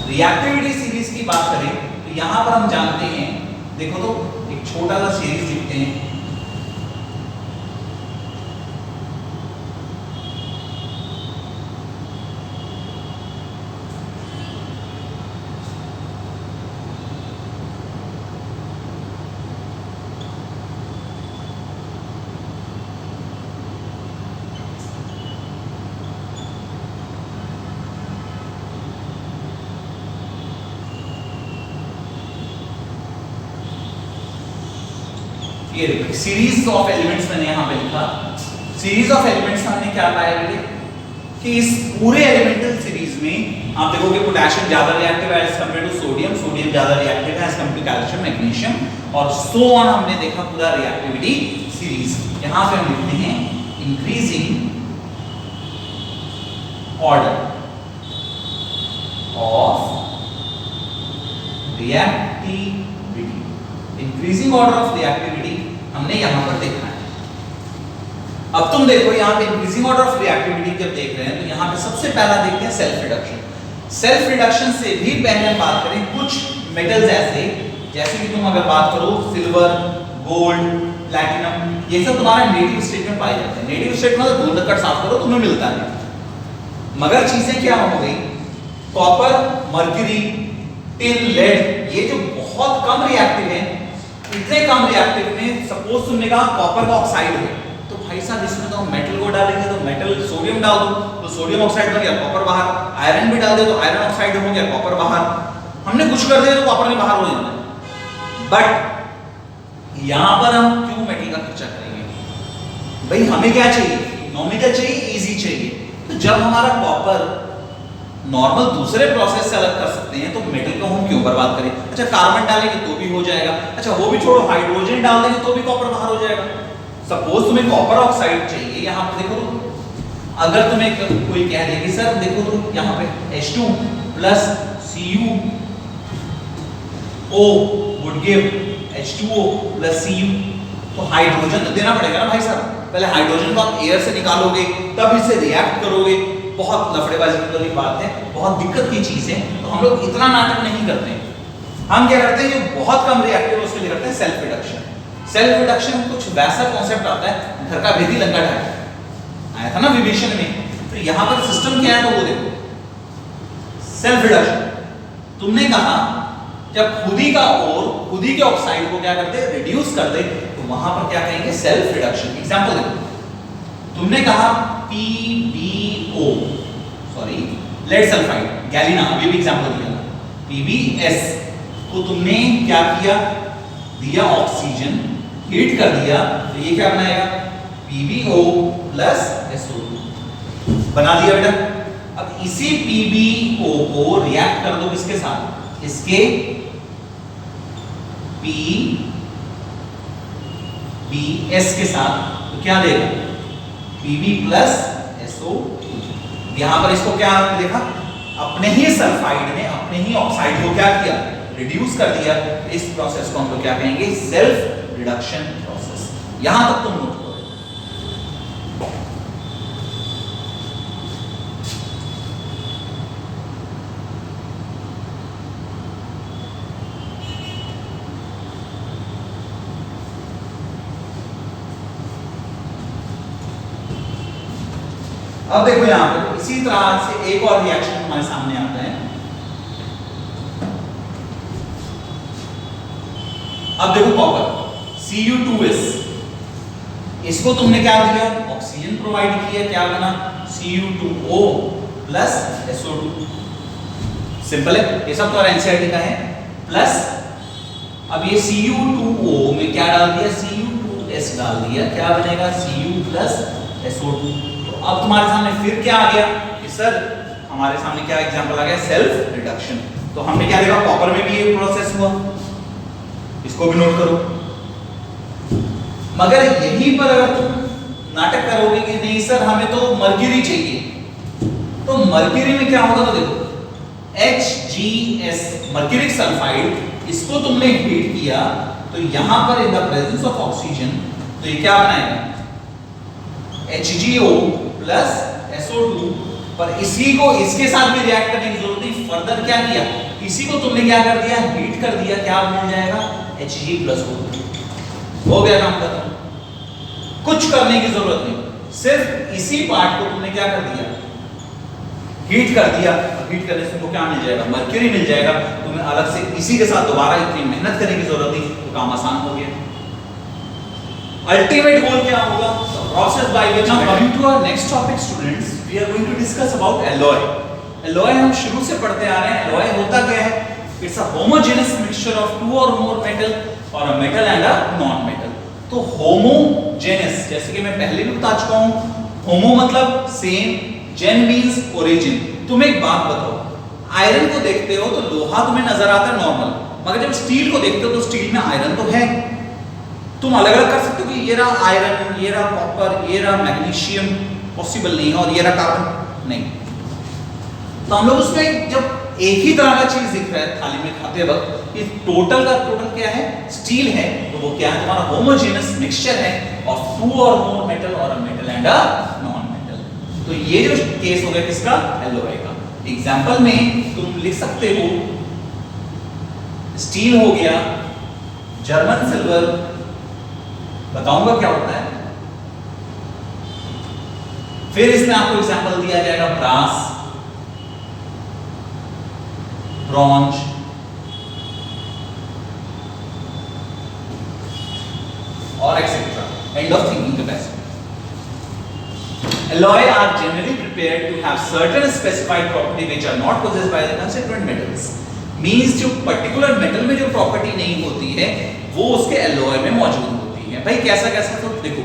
रिएक्टिविटी सीरीज की बात करें तो यहां पर हम जानते हैं, देखो तो एक छोटा सा सीरीज लिखते हैं। ये सीरीज ऑफ एलिमेंट्स मैंने यहां पे लिखा। सीरीज ऑफ एलिमेंट्स हमने क्या पाया बेटे कि इस पूरे एलिमेंटल सीरीज में आप देखोगे पोटेशियम ज्यादा रिएक्टिव है as compare to sodium, sodium ज्यादा रिएक्टिव है as compare to calcium, magnesium और सो ऑन। हमने देखा पूरा रिएक्टिविटी सीरीज। यहां पे हम लिखते हैं increasing order of reactivity. Increasing order of reactivity हमने यहां पर देखा है। अब तुम देखो यहां पे इंक्रीजिंग ऑर्डर ऑफ रिएक्टिविटी जब देख रहे हैं तो यहां पे सबसे पहला देखते हैं सेल्फ रिडक्शन। सेल्फ रिडक्शन से भी पहले हम बात करें कुछ मेटल्स ऐसे, जैसे कि तुम अगर बात करो सिल्वर, गोल्ड, प्लैटिनम, ये सब तुम्हारे नेटिव स्टेट में पाए जाते हैं। नेटिव स्टेट में तो धूल धक्कड़ साफ करो तुम्हें मिलता है। मगर चीजें क्या हो गई, कॉपर, मर्क्यूरी, टिन, लेड, ये जो बहुत कम रिएक्टिव है, इतने कम रिएक्टिव में सपोज तुमने कहा कॉपर का ऑक्साइड है, तो भाई साहब इसमें तो हम मेटल को डालेंगे तो मेटल, सोडियम डाल दो तो सोडियम ऑक्साइड बन गया, कॉपर बाहर। आयरन भी डाल दे तो आयरन ऑक्साइड हो गया, कॉपर बाहर। हमने कुछ कर दिया तो कॉपर ने बाहर हो जाना। बट यहां पर हम क्यों मेटल का खर्चा करेंगे? भाई हमें क्या चाहिए, इकोनॉमिकल चाहिए, इजी चाहिए। तो जब हमारा कॉपर नॉर्मल दूसरे प्रोसेस से अलग कर सकते हैं तो मेटल को हम क्यों बर्बाद करें? अच्छा कार्बन डालेंगे तो भी हो जाएगा, अच्छा वो भी छोड़ो, हाइड्रोजन डाल देंगे तो भी कॉपर बाहर हो जाएगा। सपोज तुम्हें कॉपर ऑक्साइड चाहिए, यहाँ पे देखो तो अगर तुम्हें कोई कह दे कि सर देखो तो यहाँ पे H2 plus CuO would give H2O plus Cu। तो हाइड्रोजन तो देना पड़ेगा ना भाई साहब, पहले हाइड्रोजन को आप एयर से निकालोगे तब इसे रिएक्ट करोगे। बहुत लफड़ेबाजी वाली बात है, बहुत दिक्कत की चीज है। तो हम लोग इतना नाटक नहीं करते हैं। हम क्या करते हैं, जो बहुत कम रिएक्टिव उसके लिए करते हैं सेल्फ रिडक्शन। सेल्फ रिडक्शन कुछ वैसा कॉन्सेप्ट आता है, घर का भेदी लंका ढाका आया था ना विभीषण में। तो यहाँ पर सिस्टम क्या है, तो वो देखो सेल्फ रिडक्शन। तुमने कहा जब खुदी का और खुदी के ऑक्साइड को क्या करते, रिड्यूस कर दे, तो वहां पर क्या कहेंगे, सेल्फ रिडक्शन। एग्जांपल देखो, तुमने कहा PbO sorry lead sulphide galena, अभी भी एग्जांपल दिया था, PbS को तुमने क्या किया, दिया ऑक्सीजन, हीट कर दिया, तो ये क्या बनाएगा, PbO प्लस SO2 बना दिया बेटा। अब इसी PbO को रिएक्ट कर दो किसके साथ, इसके PbS के साथ, तो क्या देगा, Pb प्लस SO2। यहां पर इसको क्या देखा, अपने ही सल्फाइड ने अपने ही ऑक्साइड को क्या किया, रिड्यूस कर दिया। इस प्रोसेस को हम लोग क्या कहेंगे, सेल्फ रिडक्शन प्रोसेस। यहां तक तुम नोट करो। अब देखो यहां पर इसी तरह से एक और रिएक्शन हमारे सामने आता है। अब देखो कॉपर Cu2S, इसको तुमने क्या दिया, ऑक्सीजन प्रोवाइड किया, क्या बना, Cu2O प्लस SO2। सिंपल है, ये सब तो एनसीईआरटी का है। प्लस अब ये Cu2O में क्या डाल दिया, Cu2S डाल दिया, क्या बनेगा, Cu प्लस SO2। अब तुम्हारे सामने फिर क्या आ गया कि सर हमारे सामने क्या एग्जांपल आ गया, सेल्फ रिडक्शन। तो हमने क्या देखा, कॉपर में भी ये प्रोसेस हुआ, इसको भी नोट करो। मगर यहीं पर अगर तुम नाटक करोगे कि नहीं सर हमें तो मर्क्यूरी चाहिए, तो मर्क्यूरी में क्या होगा, तो देखो HgS मर्क्यूरिक सल्फाइड, इसको तुमने हीट किया, तो यहां पर इन द प्रेजेंस ऑफ ऑक्सीजन, तो ये क्या बनाएगा, HgO प्लस SO2। पर इसी को इसके साथ भी रिएक्ट करने की जरूरत नहीं, फर्दर क्या किया, इसी को तुमने क्या कर दिया, हीट कर दिया, क्या मिल जाएगा, Hg प्लस O। हो गया काम खत्म, कुछ करने की जरूरत नहीं, सिर्फ इसी पार्ट को तुमने क्या कर दिया, हीट कर दिया। हीट करने से तुमको क्या मिल जाएगा, मर्क्यूरी मिल जाएगा। तुम्हें अलग से इसी के साथ दोबारा इतनी मेहनत करने की जरूरत नहीं, तो काम आसान हो गया। अल्टीमेट गोल क्या होगा, process by which, now coming to our next topic students, we are going to discuss about alloy. Alloy हम शुरू से पढ़ते आ रहे हैं। एलॉय होता क्या है, it's a homogeneous mixture of two और मोर मेटल और a metal and a non metal. तो होमोजेनस, जैसे कि मैं पहले भी बता चुका हूं, होमो मतलब सेम, जेन मींस ओरिजिन। तुम एक बात बताओ, आयरन को देखते हो तो लोहा तुम्हें नजर आता है नॉर्मल, मगर जब स्टील को देखते हो तो स्टील में आयरन तो है। तुम अलग अलग कर सकते हो कि ये रहा आयरन, ये रहा कॉपर, ये रहा मैग्नीशियम, पॉसिबल नहीं है, और ये रहा कार्बन, नहीं। तो हम लोग उसमें जब एक ही तरह का चीज दिख रहा है थाली में खाते वक्त, ये टोटल का टोटल क्या है, स्टील है, तो वो क्या है, तुम्हारा होमोजेनस मिक्सचर है ऑफ टू और मोर मेटल और a metal and a non metal. तो ये जो केस हो गया किसका, एलॉय का। एग्जांपल में तुम लिख सकते हो, स्टील हो गया, जर्मन सिल्वर, बताऊंगा क्या होता है, फिर इसमें आपको एग्जांपल दिया जाएगा ब्रास, ब्रॉन्ज, और etcetera, end of thinking capacity. Alloy are generally prepared to have certain specified property which are not possessed by the constituent metals. Means जो particular metal में जो property नहीं होती है, वो उसके alloy में मौजूद होती है। भाई कैसा कैसा, तो देखो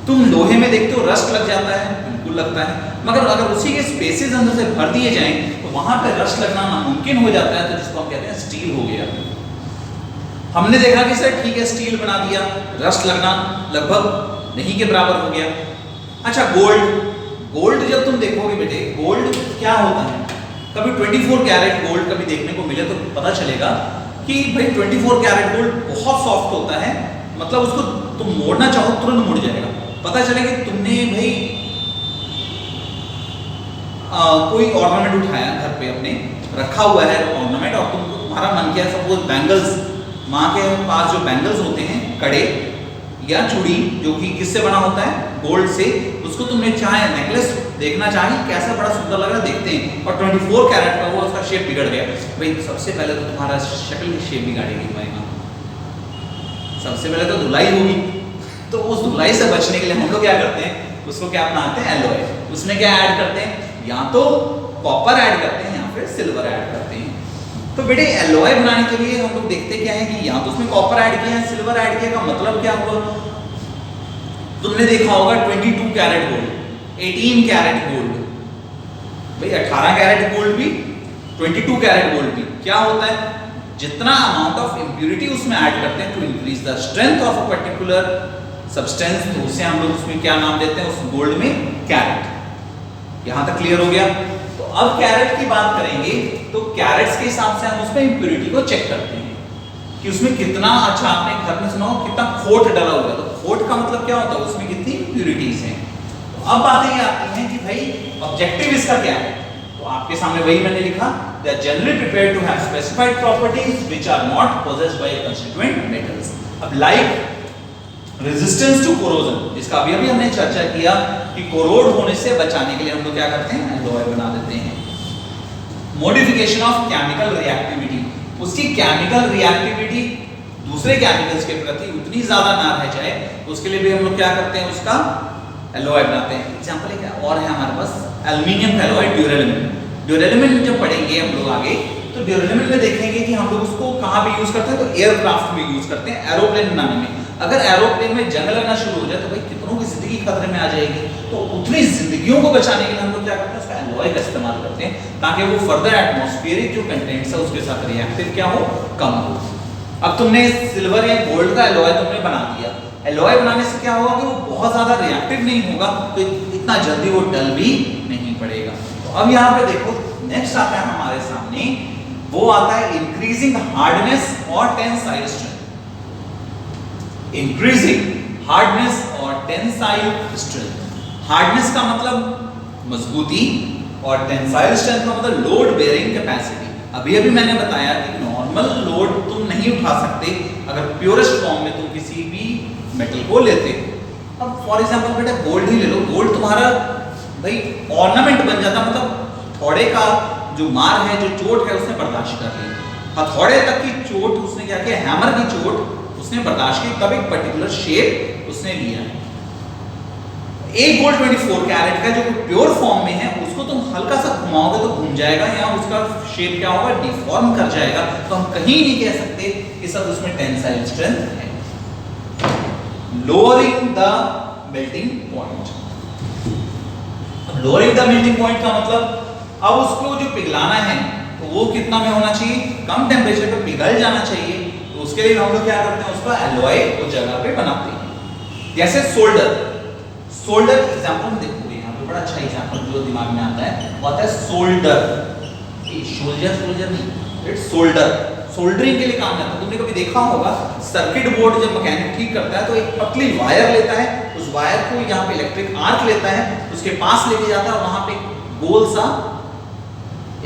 तुम लोहे में देखते हो रस्ट लग जाता है, बिल्कुल लगता है, मगर अगर उसी के स्पेसेस अंदर से भर दिए जाएं तो वहां पे रस्ट लगना नामुमकिन हो जाता है, तो जिसको हम कहते हैं स्टील हो गया। हमने देखा कि सर ठीक है स्टील बना दिया, रस्ट लगना लगभग नहीं के बराबर हो गया। अच्छा गोल्ड, गोल्ड जब तुम देखोगे बेटे, गोल्ड क्या होता है, कभी 24 कैरेट गोल्ड कभी देखने को मिले तो पता चलेगा कि भाई 24 कैरेट गोल्ड बहुत सॉफ्ट होता है, मतलब उसको तुम मोड़ना चाहो तुरंत मुड़ जाएगा। पता चले कि तुमने भाई कोई ऑर्नामेंट उठाया घर पे अपने, रखा हुआ है ऑर्नामेंट, और तुम्हारा मन किया सपोज बैंगल्स, माँ के पास जो बैंगल्स होते हैं, कड़े या चूड़ी जो कि किससे बना होता है, गोल्ड से, उसको तुमने चाहे नेकलेस देखना चाहे कैसा बड़ा सुंदर लग रहा है देखते हैं, और 24 कैरेट का हुआ उसका शेप बिगड़ गया, भाई सबसे पहले तो तुम्हारा शक्ल की शेप बिगाड़ेगी भाई माँ, सबसे पहले तो धुलाई होगी। तो उस धुलाई से बचने के लिए हम लोग क्या करते हैं, उसको क्या अपनाते हैं, एलॉय। उसमें क्या ऐड करते हैं, या तो कॉपर ऐड करते हैं या फिर सिल्वर ऐड करते हैं। तो बेटे एलॉय बनाने के लिए हम लोग देखते क्या है कि या तो उसमें कॉपर ऐड किया है, सिल्वर ऐड किया, का मतलब क्या हुआ, तुमने देखा होगा 22 कैरेट गोल्ड, 18 कैरेट गोल्ड, भाई 18 कैरेट गोल्ड भी 22 कैरेट गोल्ड भी क्या होता है, जितना अमाउंट ऑफ इंप्यूरिटी उसमें ऐड करते हैं to increase the strength of a particular substance, तो उसे हम लोग उसमें क्या नाम देते हैं, उस गोल्ड में कैरेट। यहां तक क्लियर हो गया। तो अब कैरेट की बात करेंगे, तो कैरेट्स के हिसाब से हम उसमें इंप्यूरिटी को चेक करते हैं कि उसमें कितना, अच्छा आपने घर में सुना हो कितना खोट डाला हुआ है, तो खोट का मतलब क्या होता है, उसमें कितनी इंप्यूरिटीज हैं। तो अब बातें ये आती हैं कि भाई ऑब्जेक्टिव इसका क्या है, तो आपके सामने वही मैंने लिखा, they are generally prepared to have specified properties which are not possessed by constituent metals. अब लाइक रेजिस्टेंस टू कोरोजन, जिसका अभी अभी हमने चर्चा किया कि कोरोड होने से बचाने के लिए हम लोग क्या करते हैं, एलॉय बना देते हैं। मॉडिफिकेशन ऑफ केमिकल रिएक्टिविटी, उसकी केमिकल रिएक्टिविटी दूसरे केमिकल्स के प्रति उतनी ज्यादा ना रह जाए, तो उसके लिए भी हम लोग क्या करते हैं, उसका एलॉय बनाते हैं। एग्जांपल क्या और है हमारे पास, एल्युमिनियम का एलॉय ड्यूरेलिन। ड्यूरेलिन जब पढ़ेंगे हम लोग आगे, तो ड्यूरेलिन में देखेंगे कि हम लोग उसको कहां पे यूज करते हैं, तो एयरक्राफ्ट में यूज करते हैं, एरोप्लेन बनाने में। अगर एरोप्लेन में जंग लगना शुरू हो जाए तो भाई कितनों की जिंदगी खतरे में आ जाएगी, तो उतनी जिंदगियों को बचाने के लिए हम लोग क्या करते हैं, उसका एलॉय का इस्तेमाल करते हैं, ताकि वो फर्दर एटमॉस्फेरिक जो कंटेंट्स है उसके साथ रिएक्टिव क्या हो, कम हो। अब तुमने सिल्वर या गोल्ड का एलॉय तुमने बना दिया, एलॉय बनाने से क्या होगा कि वो बहुत ज्यादा रिएक्टिव नहीं होगा, तो इतना जल्दी वो डल भी नहीं पड़ेगा। तो अब यहाँ पे देखो नेक्स्ट आता है हमारे सामने, वो आता है इंक्रीजिंग हार्डनेस और टेंसाइल स्ट्रेंथ। इंक्रीजिंग हार्डनेस और टेंसाइल स्ट्रेंथ। हार्डनेस का मतलब मजबूती और टेंसाइल स्ट्रेंथ का मतलब लोड बेयरिंग कैपेसिटी। अभी अभी मैंने बताया कि नॉर्मल लोड तुम नहीं उठा सकते अगर प्योरेस्ट फॉर्म में तुम किसी भी मेटल को लेते। अब फॉर एग्जांपल बेटा गोल्ड ही ले लो, गोल्ड तुम्हारा भाई ऑर्नामेंट बन जाता, मतलब हथौड़े का जो मार है, जो चोट है उसने बर्दाश्त कर ली, हथौड़े तक की चोट उसने क्या किया, हैमर की चोट उसने बर्दाश्त की, तब एक पर्टिकुलर शेप उसने लिया। एक गोल्ड 24 कैरेट का जो प्योर फॉर्म में है उसको तुम हल्का सा घुमाओगे तो घूम जाएगा, या उसका शेप क्या होगा, डिफॉर्म कर जाएगा। तो हम कहीं नहीं कह सकते कि सब उसमें टेंसाइल स्ट्रेंथ है। Lowering the melting point. अब लोअरिंग द मेल्टिंग पॉइंट का मतलब अब उसको जो पिघलाना है तो वो कितना में होना चाहिए, कम टेम्परेचर पे पिघल जाना चाहिए। तो उसके लिए हम लोग क्या करते हैं, उसका एलॉय उस जगह पे बनाते हैं। जैसे सोल्डर, सोल्डर एग्जांपल में देखोगे यहाँ पे बड़ा अच्छा एग्जांपल जो दिमाग में आता है वो आता है सोल्डर। सोल्जर सोल्जर नहीं, इट्स सोल्डर। सोल्डरिंग के लिए काम आता है। तुमने कभी देखा होगा सर्किट बोर्ड जब मैकेनिक ठीक करता है तो एक पतली वायर लेता है, उस वायर को यहाँ पे इलेक्ट्रिक आर्क लेता है, उसके पास लेके जाता है और वहां पे गोल सा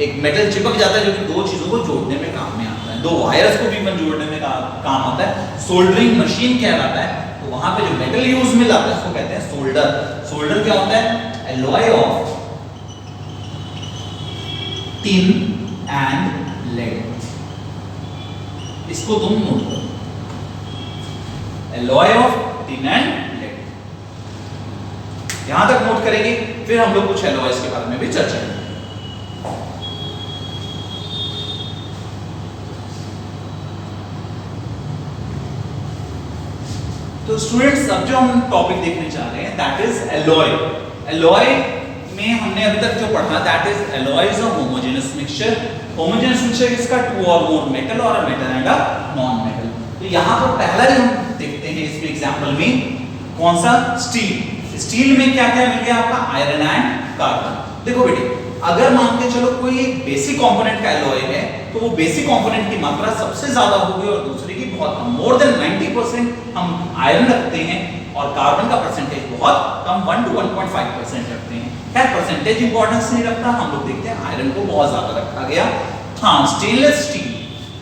एक मेटल चिपक जाता है जो कि दो चीजों को जोड़ने में काम में आता है, दो वायर्स को भी जोड़ने में काम आता है। सोल्डरिंग मशीन कहलाता है। तो वहां पे जो मेटल यूज में लाता है उसको कहते हैं सोल्डर। सोल्डर क्या होता है, alloy of tin and lead. इसको तुम नोट करो, alloy of tin and lead. यहां तक नोट करेंगे, फिर हम लोग कुछ एलॉयज के बारे में भी चर्चा करेंगे। तो स्टूडेंट्स अब जो हम टॉपिक देखने जा रहे हैं दैट इज एलॉय। एलॉय में हमने अभी तक जो पढ़ा that is alloy is a homogeneous mixture. Homogeneous mixture इसका टू और मोर मेटल और a metal and a non metal. तो यहां पर पहला ही हम देखते हैं इसमें एग्जांपल में कौन सा, स्टील। स्टील में क्या क्या मिल गया आपका, आयरन एंड कार्बन। देखो बेटे अगर मान के चलो कोई एक बेसिक कंपोनेंट का एलॉय है तो वो बेसिक कंपोनेंट की मात्रा सबसे ज्यादा होगी और दूसरे की बहुत कम। मोर देन 90% हम आयरन रखते हैं और कार्बन का परसेंटेज बहुत कम 1 to 1.5% रखते हैं। खैर परसेंटेज इंपॉर्टेंस नहीं रखता, हम लोग देखते हैं आयरन को बहुत ज्यादा रखा गया। हाँ, स्टेनलेस स्टील,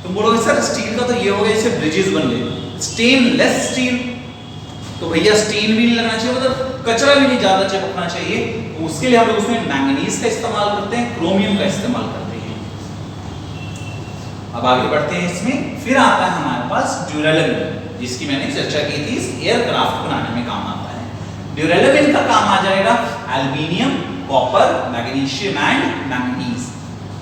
तुम बोलोगे सर स्टील का तो ये हो गया जैसे ब्रिजेस बन गए। स्टेनलेस स्टील तो भैया स्टेन भी नहीं लगना चाहिए, मतलब कचरा भी नहीं ज्यादा चिपकना चाहिए, उसके लिए हम लोग उसमें मैंगनीज का इस्तेमाल करते हैं, क्रोमियम का इस्तेमाल करते हैं। अब आगे बढ़ते हैं इसमें। फिर आता है हमारे पास ड्यूरेलेमिन, जिसकी मैंने चर्चा की थी, एयरक्राफ्ट बनाने में काम आता है। ड्यूरेलेमिन का काम आ जाएगा aluminium, copper, magnesium and manganese.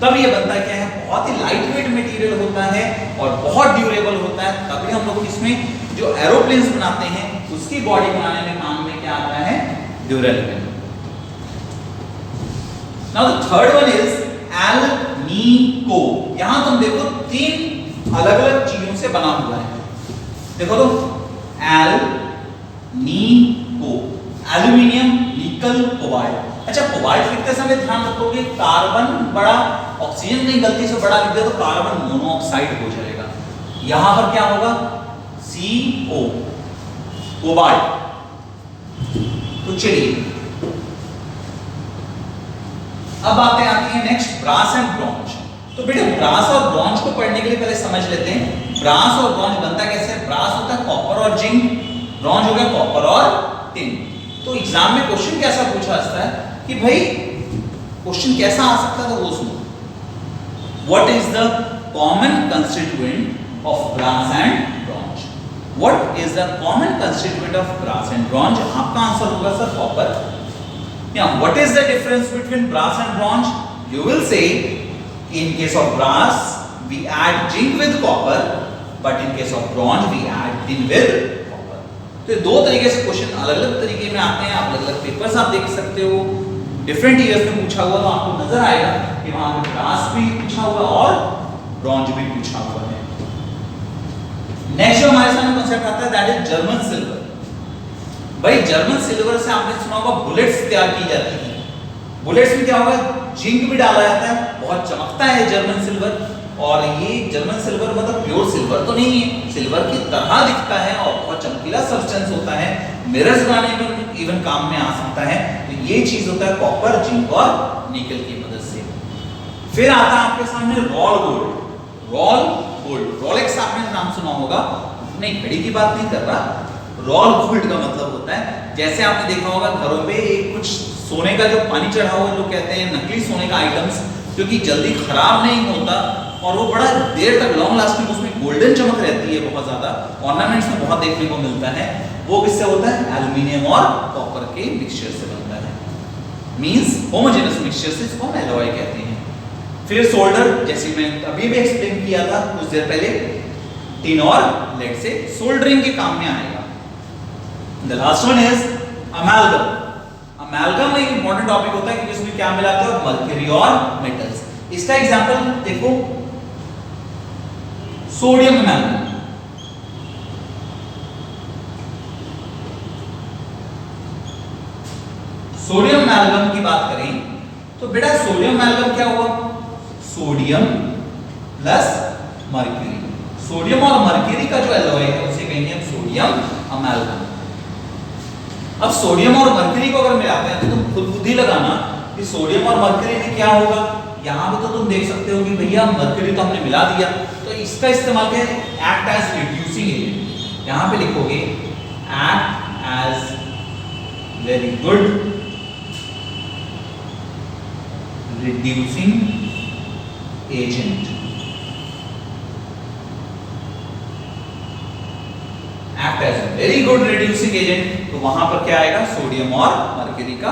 तब ये बनता क्या है, बहुत ही लाइट वेट मटेरियल होता है और बहुत ड्यूरेबल होता है। तभी हम लोग इसमें जो एरोप्लेन्स बनाते हैं उसकी बॉडी बनाने में काम में क्या आता है, duralumin. Now the third one is alnico. यहां तुम देखो 3 अलग-अलग चीजों से बना हुआ है। देखो तो एल्नीको, एल्युमिनियम, निकल, कोबाल्ट। अच्छा, कोबाल्ट लिखते समय ध्यान रखोगे कार्बन बड़ा, ऑक्सीजन कहीं गलती से बड़ा लिख दे तो कार्बन मोनोऑक्साइड हो जाएगा। यहां पर क्या होगा, CO, कोबाल्ट। तो चलिए अब बातें आती हैं नेक्स्ट ब्रास एंड ब्रॉन्ज। तो बेटे ब्रास और ब्रॉन्ज को पढ़ने के लिए पहले समझ लेते हैं ब्रास और ब्रॉन्ज बनता कैसे है। ब्रास होता है कॉपर और जिंक, ब्रॉन्ज हो गया कॉपर और टिन। तो एग्जाम में क्वेश्चन कैसा पूछा जाता है कि भाई क्वेश्चन कैसा आ सकता है, तो वो सुनो। What is the common constituent of brass and bronze? What is the common constituent of brass and bronze? आपका आंसर होगा सर कॉपर। या what is the difference between brass and bronze? You will say in case of brass we add zinc with copper, but in case of bronze we add tin with copper। तो दो तरीके से क्वेश्चन अलग-अलग तरीके में आते हैं। आप अलग-अलग पेपर्स आप देख सकते हो, डिफरेंट ईयर्स में पूछा हुआ, तो आपको नजर आएगा कि वहां पे ब्रास भी पूछा हुआ और ब्रॉन्ज भी पूछा हुआ है। नेक्स्ट जो हमारे सामने कांसेप्ट आता है दैट इज जर्मन सिल्वर। भाई जर्मन सिल्वर से आपने सुना होगा बुलेट्स तैयार की जाती है। बुलेट्स में क्या होगा, जिंक भी डाला जाता है, बहुत चमकता है जर्मन सिल्वर। और ये जर्मन सिल्वर मतलब प्योर सिल्वर तो नहीं है, सिल्वर की तरह दिखता है और बहुत चमकीला सब्सटेंस होता है, मिरर्स बनाने में इवन काम में आ सकता है। तो ये चीज होता है कॉपर, जिंक और निकल की मदद से। फिर आता है आपके सामने rolled gold. Rolled gold, Rolex आपने नाम सुना होगा, नहीं घड़ी की बात नहीं कर रहा। रॉल गोल्ड का मतलब होता है, जैसे आपने देखा होगा घरों पे कुछ सोने का जो पानी चढ़ा हुआ लोग कहते हैं नकली सोने का आइटम्स, क्योंकि जल्दी खराब नहीं होता और वो बड़ा देर तक लॉन्ग लास्टिंग, उसमें गोल्डन चमक रहती है बहुत ज्यादा, ऑर्नामेंट्स में बहुत देखने को मिलता है। वो किससे होता है, एल्युमिनियम और कॉपर के मिक्सचर से बनता है, मींस होमोजेनस मिक्सचर से, इसको हम एलॉय कहते हैं। फिर सोल्डर, जैसे मैं अभी भी एक्सप्लेन किया था कुछ देर पहले, टिन और लेड से सोल्डरिंग के काम में आएगा। The last one is amalgam. Amalgam एक इंपॉर्टेंट टॉपिक होता है क्योंकि इसमें क्या मिलाते हैं, मर्क्यूरी और मेटल्स। इसका एग्जांपल देखो, सोडियम अमैल्गम। सोडियम अमैल्गम की बात करें तो बेटा सोडियम अमैल्गम क्या हुआ, सोडियम प्लस मर्क्यूरी। सोडियम और मर्क्यूरी का जो एलॉय है उसे कहेंगे हम सोडियम अमैल्गम। अब सोडियम और मर्क्यूरी को अगर मिलाते हैं तो तुम खुद बुद्धि लगाना कि सोडियम और मर्क्यूरी में क्या होगा। यहां पे तो तुम देख सकते हो कि भैया मर्क्यूरी तो हमने मिला दिया, तो इसका इस्तेमाल क्या है, एक्ट एज रिड्यूसिंग एजेंट। यहां पे लिखोगे act as very good reducing agent. Act as very good reducing agent, तो वहां पर क्या आएगा, सोडियम और मर्क्यूरी का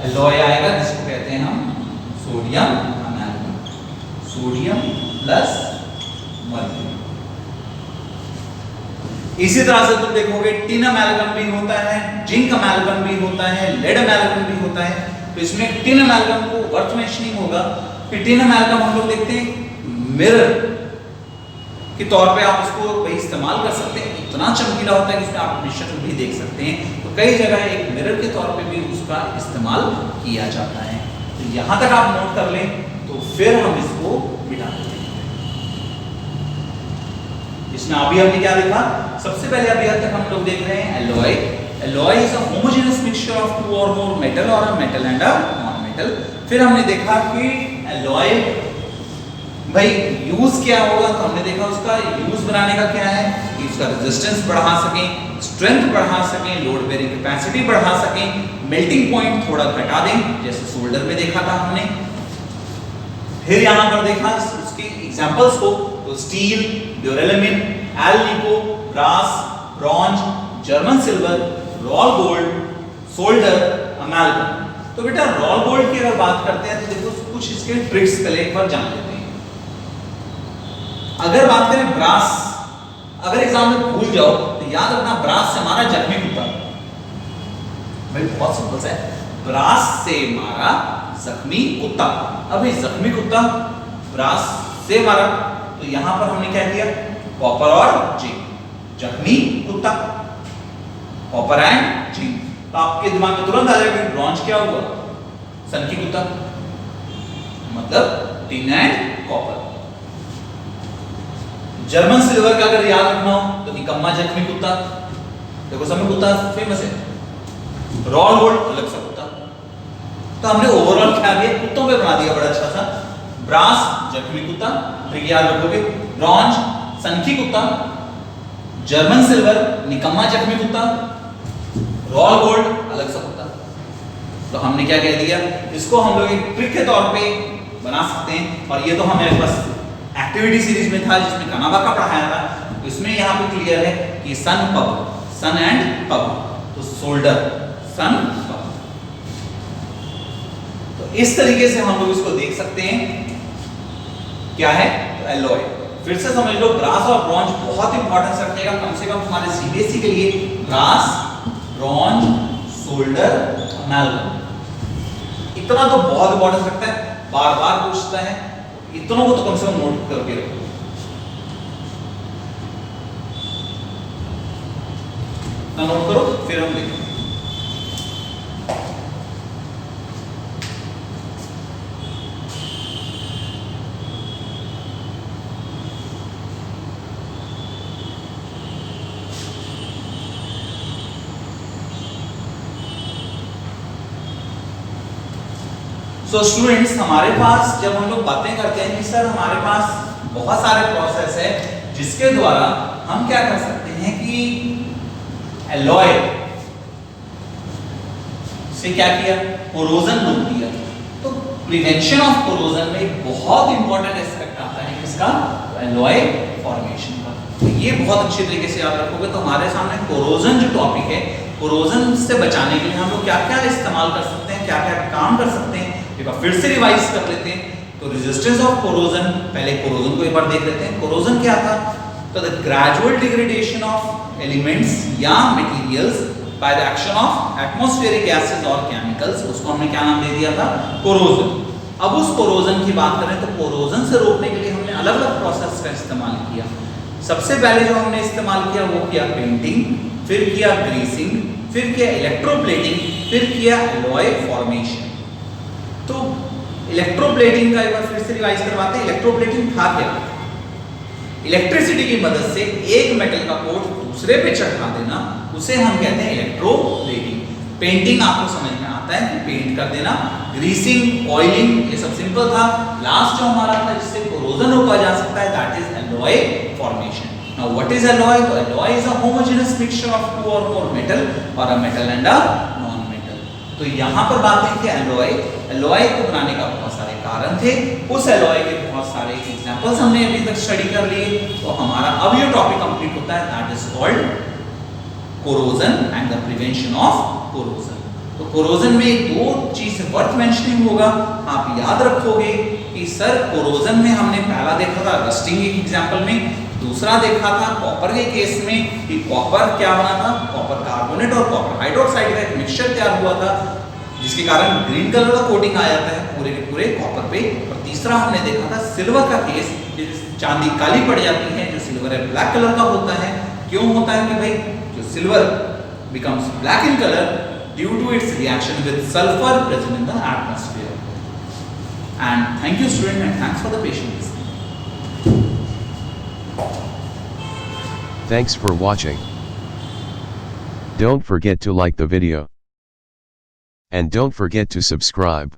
एलॉय आएगा, जिसको कहते हैं हम सोडियम अमैल्गम, सोडियम प्लस मर्क्यूरी। इसी तरह से तुम देखोगे टिन अमैल्गम भी होता है, जिंक अमैल्गम भी होता है, लेड अमैल्गम भी होता है। तो इसमें टिन अमैल्गम को वर्थ मेंशनिंग होगा। फिर टिन अमैल्गम हम लोग देखते हैं मिरर के तौर पे आप इसको भाई इस्तेमाल कर सकते हैं, इतना चमकीला होता है कि इसमें आप अपनी शक्ल भी देख सकते हैं। तो कई जगह एक मिरर के तौर पे भी उसका इस्तेमाल किया जाता है। तो यहां तक आप नोट कर लें तो फिर हम इसको मिटा देंगे। इसमें अभी हमने क्या देखा, सबसे पहले अभी तक हम लोग देख रहे हैं alloy. Alloy is a homogeneous mixture of two और मोर मेटल और a metal and a non metal. फिर हमने देखा कि एलॉय भाई यूज क्या होगा, तो हमने देखा उसका यूज बनाने का क्या है कि उसका रेजिस्टेंस बढ़ा सकें, स्ट्रेंथ बढ़ा सकें, लोड बेयरिंग कैपेसिटी बढ़ा सकें, मेल्टिंग पॉइंट थोड़ा घटा दें, जैसे सोल्डर में देखा था हमने। फिर यहां पर देखा उसके एग्जांपल्स को, तो steel, duralumin, alnico, brass, bronze, German silver, roll gold, solder, amalgam. तो बेटा रॉल गोल्ड की अगर बात करते हैं तो देखो कुछ इसके ट्रिक्स पहले एक बार जान लेते हैं। अगर बात करें ब्रास, अगर एग्जाम में भूल जाओ तो याद रखना ब्रास से हमारा जख्मी कुत्ता। भाई बहुत सिंपल सा है, ब्रास से मारा जख्मी कुत्ता। अभी जख्मी कुत्ता ब्रास से मारा, तो यहां पर हमने क्या किया, कॉपर और जिंक। जख्मी कुत्ता कॉपर एंड जिंक। तो आपके दिमाग में तुरंत आ जाएगा कि ब्रॉन्ज क्या हुआ, सनकी कुत्ता, मतलब tin and copper. German silver का अगर याद रखना हो तो निकम्मा जख्मी कुत्ता। देखो समय कुत्ता फेमस है। रॉल गोल्ड अलग सा कुत्ता। तो हमने ओवरऑल क्या दिया, कुत्तों पे बना दिया बड़ा अच्छा सा। ब्रास जख्मी कुत्ता, ठीक याद रखोगे। ब्रॉन्ज सनकी कुत्ता, जर्मन सिल्वर निकम्मा जख्मी कुत्ता, रॉल गोल्ड अलग सा कुत्ता। तो हमने क्या कह दिया, इसको हम लोग एक ट्रिक के तौर पे बना सकते हैं। और ये तो हमें बस एक्टिविटी सीरीज में था जिसमें कनाबा का पढ़ाया था। तो इसमें यहाँ पे क्लियर है कि सन पब, सन एंड पब, तो शोल्डर सन पब। तो इस तरीके से हम लोग इसको देख सकते हैं। क्या है, तो एलॉय। फिर से समझ लो, ब्रास और ब्रॉन्ज बहुत इंपॉर्टेंस रखेगा, कम से कम तुम्हारे सीबीएसई के लिए। ब्रास, ब्रॉन्ज, शोल्डर, अमेल्गम, इतना तो बहुत इंपॉर्टेंस रखता है, बार बार पूछता है। इतनों को तो कम से कम नोट करके रखो। ना नोट करो, फिर हम देखेंगे। सो स्टूडेंट्स, हमारे पास जब हम लोग बातें करते हैं कि सर हमारे पास बहुत सारे प्रोसेस है जिसके द्वारा हम क्या कर सकते हैं कि एलॉय से क्या किया, कोरोजन रोक दिया। तो प्रिवेंशन ऑफ कोरोजन में एक बहुत इंपॉर्टेंट एस्पेक्ट आता है किसका, एलॉय फॉर्मेशन का। तो ये बहुत अच्छी तरीके से याद रखोगे। तो हमारे सामने कोरोजन जो टॉपिक है, कोरोजन से बचाने के लिए हम लोग क्या क्या इस्तेमाल कर सकते हैं, क्या क्या काम कर सकते हैं, एक बार फिर से रिवाइज कर लेते हैं। तो रेजिस्टेंस ऑफ कोरोजन, पहले कोरोजन को एक बार देख लेते हैं। कोरोजन क्या था, तो the gradual degradation of elements या materials by the action of atmospheric gases और केमिकल्स, उसको हमने क्या नाम दे दिया था, कोरोजन। अब उस कोरोजन की बात करें तो कोरोजन से रोकने के लिए हमने अलग अलग प्रोसेस का इस्तेमाल किया। सबसे पहले जो हमने इस्तेमाल किया वो किया पेंटिंग, फिर किया ग्रीसिंग, फिर किया इलेक्ट्रोप्लेटिंग, फिर किया एलॉय फॉर्मेशन। तो इलेक्ट्रोप्लेटिंग का एक बार फिर से रिवाइज करवाते हैं। इलेक्ट्रोप्लेटिंग था क्या, इलेक्ट्रिसिटी की मदद से एक मेटल का कोट दूसरे पे चढ़ा देना, उसे हम कहते हैं इलेक्ट्रोप्लेटिंग। पेंटिंग आपको समझ में आता है कि पेंट कर देना। ग्रीसिंग, ऑयलिंग, ये सब सिंपल था। लास्ट जो हमारा था जिससे कोरोजन रोका जा सकता है, that is alloy formation. Now what is alloy, तो alloy is a homogeneous mixture of two और मोर मेटल और a metal and a non metal. तो यहां पर बात है कि एलॉय, एलॉय को बनाने का बहुत सारे कारण थे। उस एलॉय के बहुत सारे एग्जांपल्स हमने अभी तक स्टडी कर लिए। तो हमारा अब ये टॉपिक कंप्लीट होता है, that is called corrosion and the prevention of corrosion. तो कोरोजन में दो चीज वर्थ मेंशनिंग होगा, आप याद रखोगे कि सर कोरोजन में हमने पहला देखा था रस्टिंग एक एग्जांपल में, दूसरा देखा था कॉपर के केस में कि कॉपर क्या बना था, कॉपर कार्बोनेट और कॉपर हाइड्रोक्साइड का एक मिक्सचर तैयार हुआ था जिसके कारण ग्रीन कलर का कोटिंग आ जाता है पूरे के पूरे कॉपर पे। और तीसरा हमने देखा था सिल्वर का केस, चांदी काली पड़ जाती है, जो सिल्वर है ब्लैक कलर का होता है। क्यों होता है कि भाई जो silver becomes black in color due to its reaction with sulfur present in the atmosphere। And thank you student and thanks for the patience. Thanks for watching. Don't forget to like the video. And don't forget to subscribe.